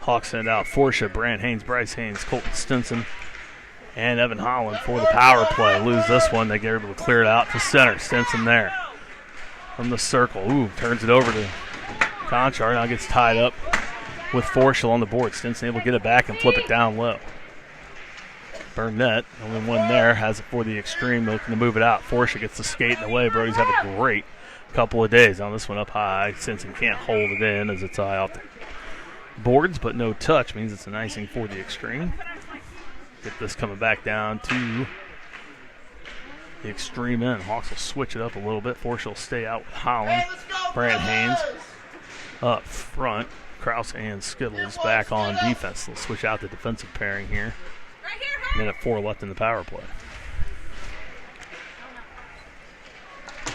S1: Hawks send out Forsha, Brant Haynes, Bryce Haynes, Colton Stinson, and Evan Holland for the power play. Lose this one. They get able to clear it out to center. Stinson there from the circle. Ooh, turns it over to Conchar. Now gets tied up with Forshall on the board. Stinson able to get it back and flip it down low. Burnett, only one there, has it for the Xtreme, looking to move it out. Forsha gets the skate in the way. Brody's had a great couple of days on this one up high. Stinson can't hold it in as it's high off the boards, but no touch means it's an icing for the Xtreme. Get this coming back down to the Xtreme end. Hawks will switch it up a little bit. Forsha will stay out with Holland. Brant Haynes up front. Krause and Skittles back on defense. They'll switch out the defensive pairing here. Minute 4 left in the power play.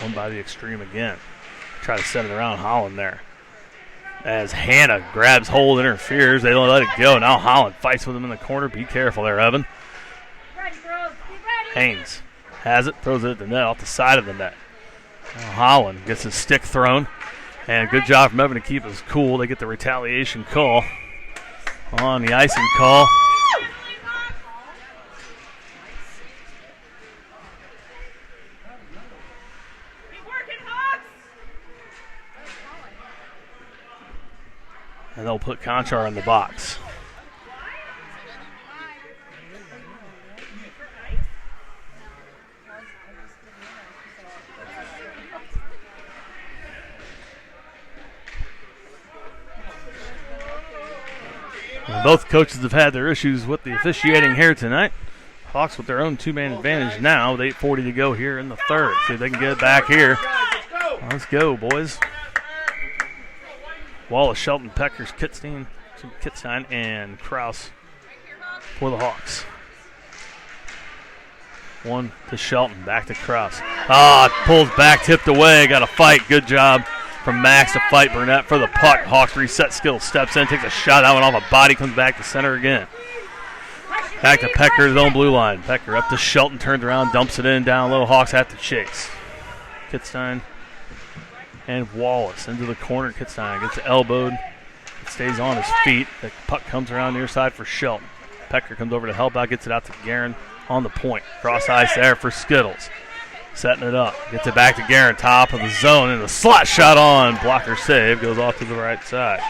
S1: One by the Xtreme again. Try to set it around Holland there. As Hannah grabs hold, interferes. They don't let it go. Now Holland fights with him in the corner. Be careful there, Evan. Haynes has it, throws it at the net, off the side of the net. Now Holland gets his stick thrown. And good job from Evan to keep us cool. They get the retaliation call on the icing call. And they'll put Conchar in the box. And both coaches have had their issues with the officiating here tonight. Hawks with their own two-man advantage now with 8:40 to go here in the third. See if they can get it back here. Let's go, boys. Wallace, Shelton, Peckers, Kitstein, and Krause for the Hawks. One to Shelton, back to Krause. Pulls back, tipped away, got a fight. Good job from Max to fight Burnett for the puck. Hawks reset, Skittles steps in, takes a shot, that one off a body, comes back to center again. Back to Pecker, his own blue line. Pecker up to Shelton, turns around, dumps it in, down low. Hawks have to chase. Kitstein and Wallace into the corner. Kitstein gets elbowed. It stays on his feet. The puck comes around near side for Shelton. Pecker comes over to help out, gets it out to Guerin on the point. Cross ice there for Skittles. Setting it up. Gets it back to Guerin, top of the zone, and the slot shot on. Blocker save, goes off to the right side.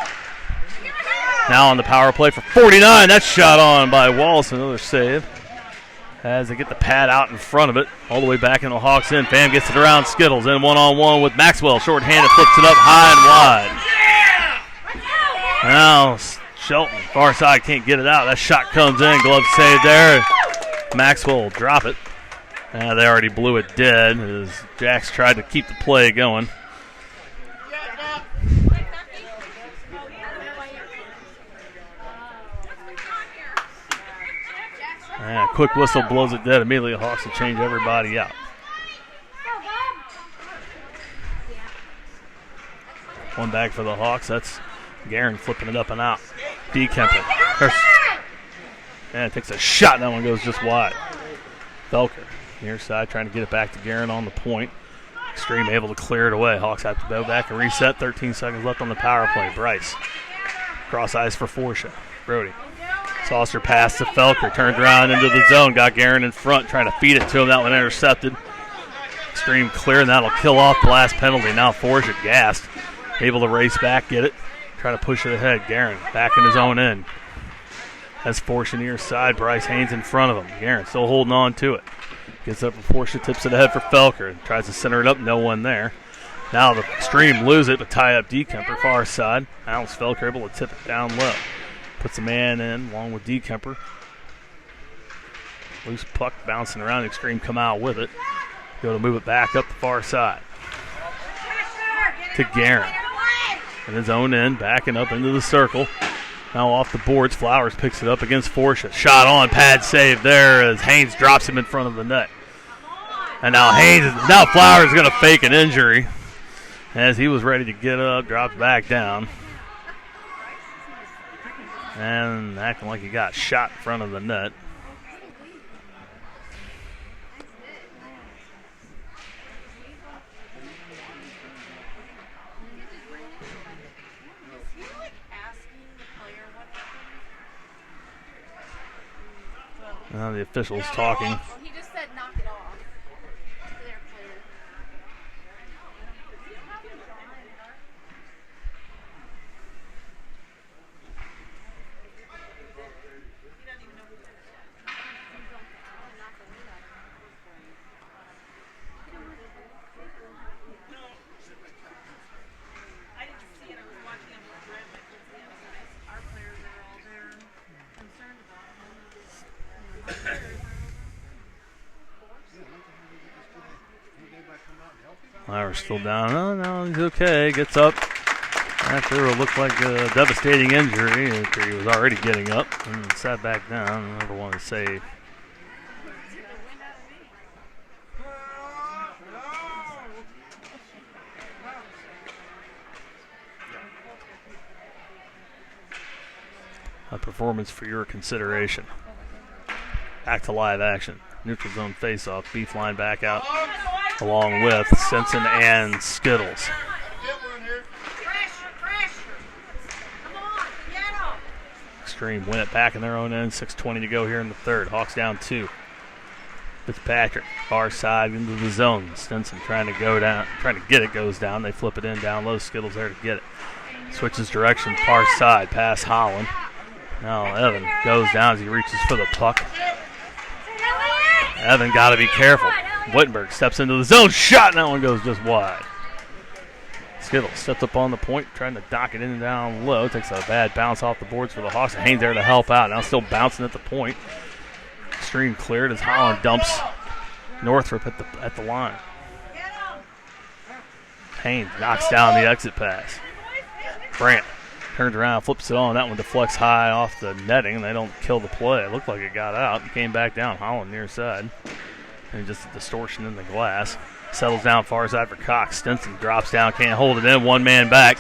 S1: Now on the power play for 49. That's shot on by Wallace, another save. As they get the pad out in front of it, all the way back in the Hawks end. Pham gets it around Skittles in one-on-one with Maxwell. Short-handed, flips it up high and wide. Now Shelton, far side, can't get it out. That shot comes in, glove save there. Maxwell will drop it. They already blew it dead as Jax tried to keep the play going. Quick whistle blows it dead immediately. The Hawks will change everybody out. One back for the Hawks. That's Guerin flipping it up and out. Kemper. And takes a shot, and that one goes just wide. Felker, near side, trying to get it back to Guerin on the point. Xtreme able to clear it away. Hawks have to go back and reset. 13 seconds left on the power play. Bryce. Cross ice for Forsha. Brody. Saucer pass to Felker. Turned around into the zone. Got Guerin in front, trying to feed it to him. That one intercepted. Xtreme clear, and that'll kill off the last penalty. Now Forsha gassed. Able to race back, get it. Try to push it ahead. Guerin back in his own end. Has Forsha near side. Bryce Haynes in front of him. Guerin still holding on to it. Gets up for Forsha, tips it ahead for Felker. Tries to center it up, no one there. Now the Xtreme lose it, but tie up Kemper far side. Alex Felker able to tip it down low. Puts a man in along with Kemper. Loose puck bouncing around. Xtreme come out with it. Go to move it back up the far side. To Guerin. In his own end, backing up into the circle. Now off the boards, Flowers picks it up against Forsha. Shot on, pad save there as Haynes drops him in front of the net. And now Flowers is going to fake an injury as he was ready to get up, drops back down. And acting like he got shot in front of the net. Now the official's talking.
S2: He just said knock it off to their player. I didn't see it. I was watching him with Red. Our players are all there concerned about him.
S1: Flowers still down. Oh, no, he's okay. Gets up after what looked like a devastating injury. After he was already getting up and sat back down. Never want to say. A performance for your consideration. Back to live action. Neutral zone face-off. Beef line back out along with Stinson and Skittles. Xtreme win it back in their own end. 6:20 to go here in the third. Hawks down 2. Fitzpatrick, far side into the zone. Stinson trying to go down, trying to get it, goes down. They flip it in down low. Skittles there to get it. Switches direction, far side, past Holland. Now Evan goes down as he reaches for the puck. Evan got to be careful. Wittenberg steps into the zone. Shot, and that one goes just wide. Skittles steps up on the point, trying to dock it in and down low. Takes a bad bounce off the boards for the Hawks. Haynes there to help out. Now still bouncing at the point. Xtreme cleared as Holland dumps Northrop at the line. Haynes knocks down the exit pass. Brandt turns around, flips it on. That one deflects high off the netting, and they don't kill the play. It looked like it got out. It came back down. Holland near side. And just a distortion in the glass. Settles down far side for Cox. Stinson drops down, can't hold it in. One man back.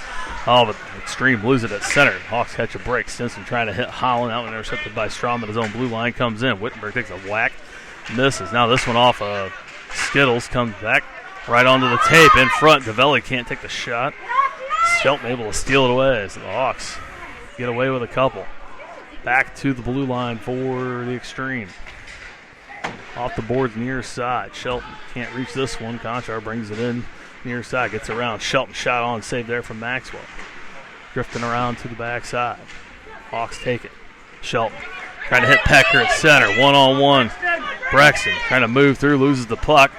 S1: Oh, but Xtreme lose it at center. Hawks catch a break. Stinson trying to hit Holland. That one intercepted by Strom at his own blue line. Comes in. Wittenberg takes a whack. Misses. Now this one off of Skittles. Comes back right onto the tape in front. Gavelli can't take the shot. Shelton able to steal it away. So the Hawks get away with a couple. Back to the blue line for the Xtreme. Off the boards near side. Shelton can't reach this one. Conchar brings it in near side. Gets around. Shelton shot on. Save there from Maxwell. Drifting around to the backside. Hawks take it. Shelton trying to hit Pecker at center. One-on-one. Brexton trying to move through. Loses the puck.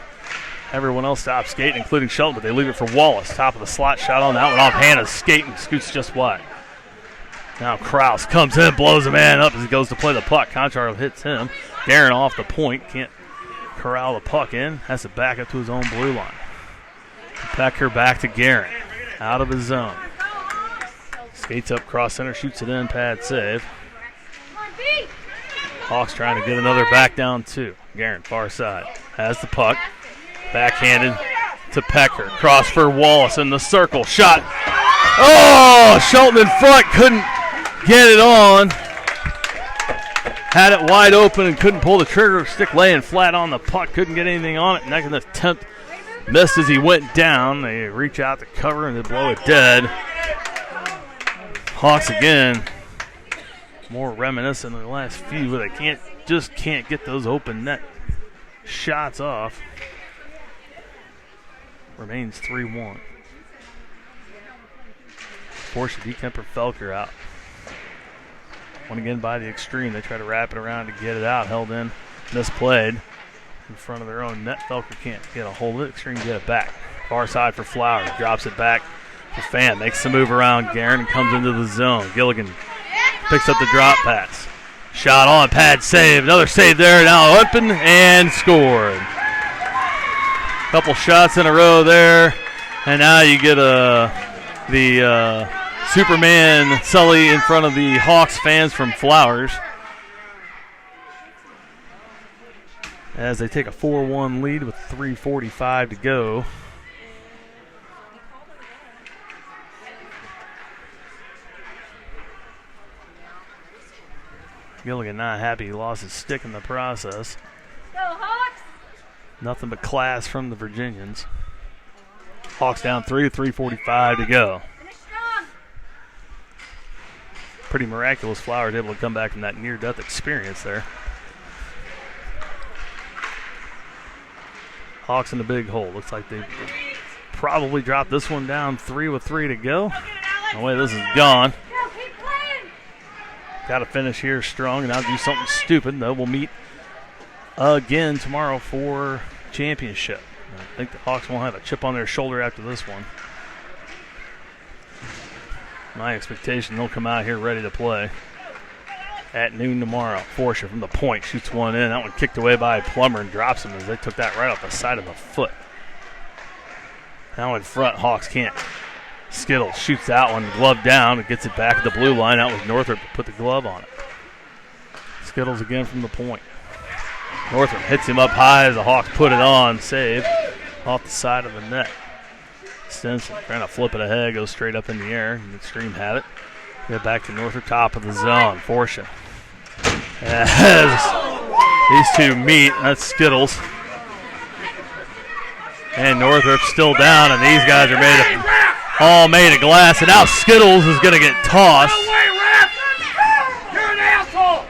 S1: Everyone else stops skating, including Shelton, but they leave it for Wallace. Top of the slot. Shot on that one off Hannah's skating. Scoots just wide. Now Krause comes in, blows a man up as he goes to play the puck. Conchar hits him. Guerin off the point. Can't corral the puck in. Has to back up to his own blue line. Pecker back to Guerin. Out of his zone. Skates up cross center. Shoots it in. Pad save. Hawks trying to get another back down 2. Guerin far side. Has the puck. Backhanded to Pecker. Cross for Wallace in the circle. Shot. Oh, Shelton in front, couldn't get it on. Had it wide open and couldn't pull the trigger. Stick laying flat on the puck, couldn't get anything on it. Next attempt missed as he went down. They reach out to cover and they blow it dead. Hawks again, more reminiscent of the last few, but they just can't get those open net shots off. Remains 3-1. Porsche, Dekemper, Felker out. One again by the Xtreme. They try to wrap it around to get it out. Held in, misplayed in front of their own net. Felker can't get a hold of it. Xtreme get it back. Far side for Flowers. Drops it back for Fan. Makes the move around Guerin and comes into the zone. Gilligan picks up the drop pass. Shot on, pad save. Another save there. Now open and scored. Couple shots in a row there. And now you get the Superman Sully in front of the Hawks fans from Flowers. As they take a 4-1 lead with 3:45 to go. Gilligan not happy he lost his stick in the process.
S2: Go Hawks!
S1: Nothing but class from the Virginians. Hawks down 3:45 to go. Pretty miraculous. Flowers able to come back from that near-death experience there. Hawks in the big hole. Looks like they probably dropped this one down 3 with 3 to go. The way this is gone. Got to finish here strong and not do something stupid. Though we'll meet again tomorrow for championship. I think the Hawks won't have a chip on their shoulder after this one. My expectation they'll come out here ready to play at noon tomorrow. Forscher from the point shoots one in. That one kicked away by Plummer and drops him as they took that right off the side of the foot. Now in front, Hawks can't. Skittles shoots that one, glove down, and gets it back at the blue line. That was Northrop to put the glove on it. Skittles again from the point. Northrop hits him up high as the Hawks put it on. Save off the side of the net. Stinson trying to flip it ahead, goes straight up in the air. And Xtreme have it. Get back to Northrop, top of the zone. Forscher. As these two meet, that's Skittles. And Northrop's still down, and these guys are all made of glass. And now Skittles is going to get tossed.
S3: You're an asshole!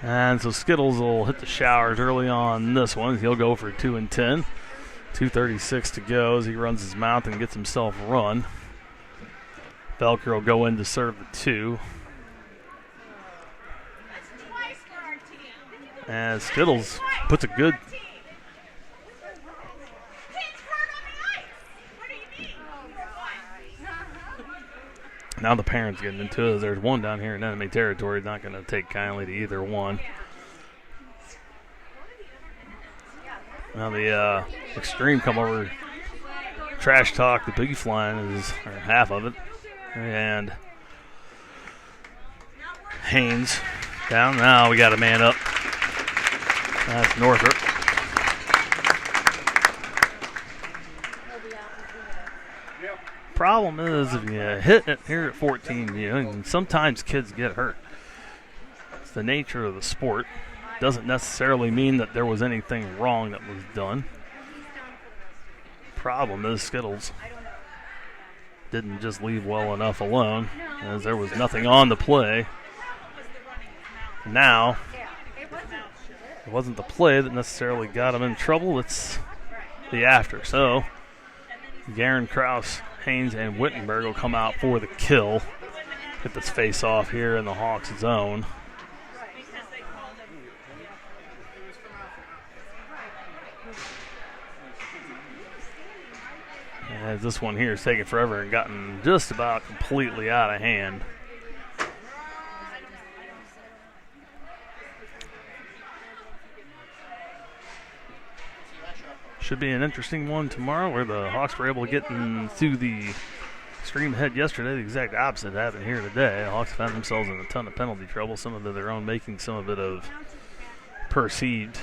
S1: And so Skittles will hit the showers early on this one. He'll go for 2 and 10. 2:36 to go as he runs his mouth and gets himself run. Felker will go in to serve the 2. And Skittles puts a good now the parents getting into it. There's one down here in enemy territory. Not going to take kindly to either one. Now the Xtreme come over, trash talk the beef line is or half of it, and Haynes down. Now we got a man up. That's Northrop. Problem is if you hit it here at 14, and sometimes kids get hurt. It's the nature of the sport. Doesn't necessarily mean that there was anything wrong that was done. Problem is Skittles didn't just leave well enough alone, as there was nothing on the play. Now, it wasn't the play that necessarily got him in trouble, it's the after. So, Guerin, Krause, Haynes, and Wittenberg will come out for the kill. Get this face off here in the Hawks zone. As this one here is taking forever and gotten just about completely out of hand. Should be an interesting one tomorrow where the Hawks were able to get through the Xtreme had yesterday, the exact opposite happened here today. The Hawks found themselves in a ton of penalty trouble, some of it of their own making, some of it of perceived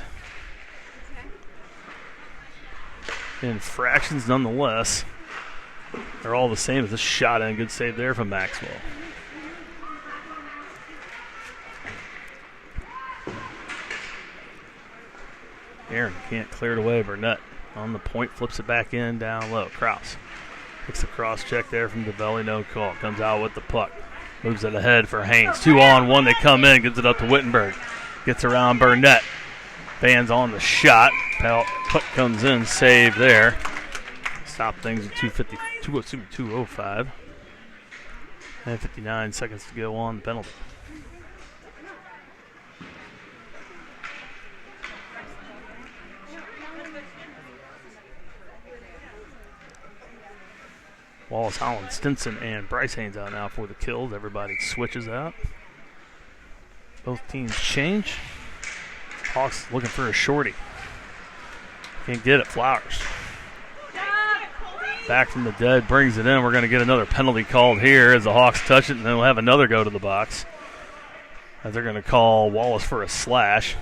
S1: infractions nonetheless. They're all the same as this shot and good save there from Maxwell. Aaron can't clear it away. Burnett on the point, flips it back in, down low. Kraus takes the cross check there from DeVelli, no call. Comes out with the puck. Moves it ahead for Haynes. 2-on-1, they come in, gives it up to Wittenberg. Gets around Burnett. Fans on the shot. Puck comes in, save there. Stop things at 2:05. And 59 seconds to go on the penalty. Wallace, Holland, Stinson, and Bryce Haynes out now for the kills. Everybody switches out. Both teams change. Hawks looking for a shorty. Can't get it. Flowers. Back from the dead, brings it in. We're going to get another penalty called here as the Hawks touch it, and then we'll have another go to the box. As they're going to call Wallace for a slash.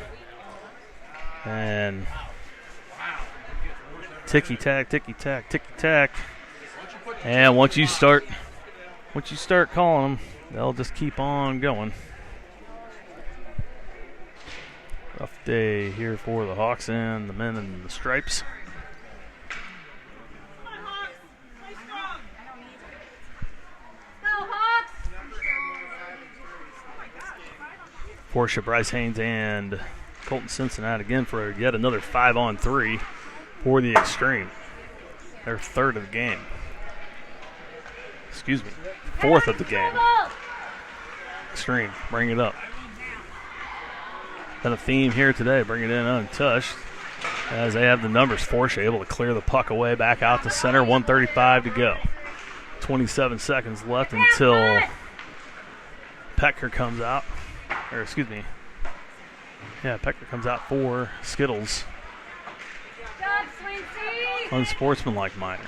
S1: And ticky-tack, ticky-tack, ticky-tack. And once you start calling them, they'll just keep on going. Rough day here for the Hawks and the men in the stripes. Portia, Bryce Haynes, and Colton Simpson out again for yet another 5-on-3 for the Xtreme. Their third of the game. Excuse me, fourth of the game. Xtreme, bring it up. Been a theme here today, bring it in untouched. As they have the numbers, Forsha able to clear the puck away, back out to center, 1:35 to go. 27 seconds left until Pecker comes out. Or excuse me. Yeah, Pecker comes out for Skittles. Unsportsmanlike minor.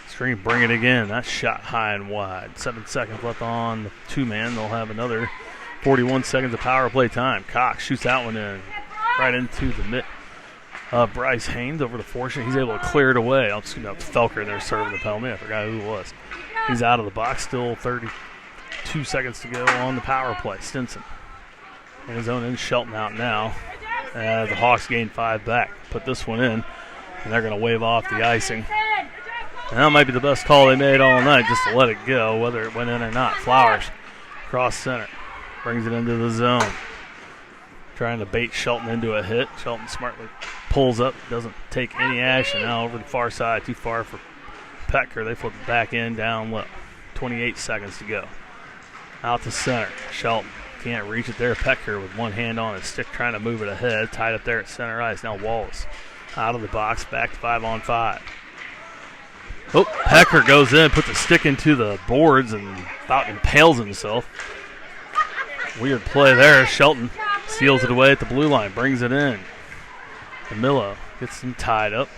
S1: Xtreme bring it again. That shot high and wide. 7 seconds left on the two-man. They'll have another 41 seconds of power play time. Cox shoots that one in right into the mitt. Bryce Haynes over to Forsha. He's able to clear it away. I'm just going to have Felker there serving the penalty. I forgot who it was. He's out of the box. Still 32 seconds to go on the power play. Stinson in his own end. Shelton out now. The Hawks gain 5 back. Put this one in, and they're going to wave off the icing. And that might be the best call they made all night, just to let it go, whether it went in or not. Flowers, cross center, brings it into the zone. Trying to bait Shelton into a hit. Shelton smartly pulls up, doesn't take any action. Now over the far side, too far for Pecker. They flip it back in, down low. 28 seconds to go. Out to center. Shelton can't reach it there. Pecker with one hand on his stick trying to move it ahead. Tied up there at center ice. Now Wallace out of the box, back to 5-on-5. Oh, Pecker goes in, puts a stick into the boards and about impales himself. Weird play there. Shelton steals it away at the blue line, brings it in. DeMillo gets him tied up,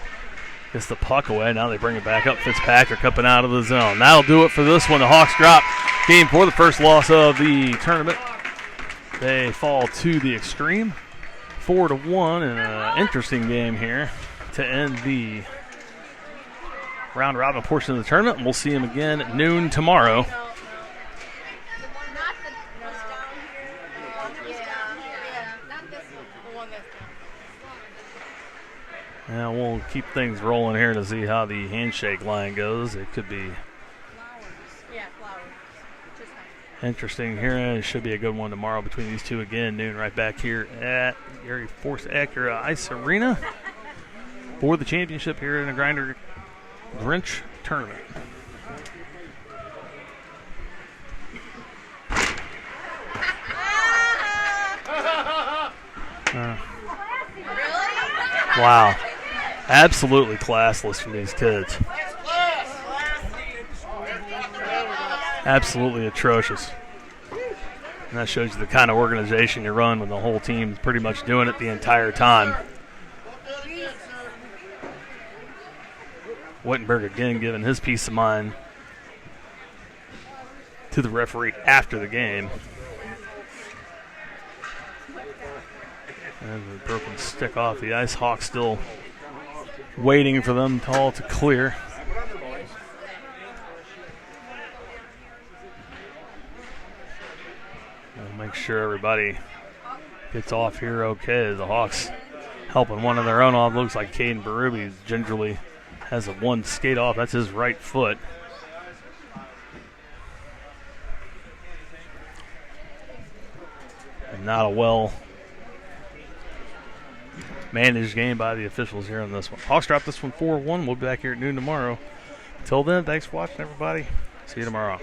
S1: gets the puck away. Now they bring it back up. Fitzpatrick up and out of the zone. That'll do it for this one. The Hawks drop game for the first loss of the tournament. They fall to the Xtreme, 4-1 in an interesting game here to end the round robin portion of the tournament. And we'll see him again at noon tomorrow. And we'll keep things rolling here to see how the handshake line goes. It could be interesting here. It should be a good one tomorrow between these two again. Noon right back here at Gary Force Acura Ice Arena for the championship here in the Grinder Grinch tournament. Wow. Absolutely classless from these kids. Absolutely atrocious. And that shows you the kind of organization you run when the whole team's pretty much doing it the entire time. Wittenberg again giving his peace of mind to the referee after the game. And the broken stick off the ice. Hawks still waiting for them all to clear. We'll make sure everybody gets off here okay. The Hawks helping one of their own off. Looks like Caden Berube gingerly has a one skate off. That's his right foot. And not a well managed game by the officials here on this one. Hawks drop this one 4-1. We'll be back here at noon tomorrow. Until then, thanks for watching, everybody. See you tomorrow.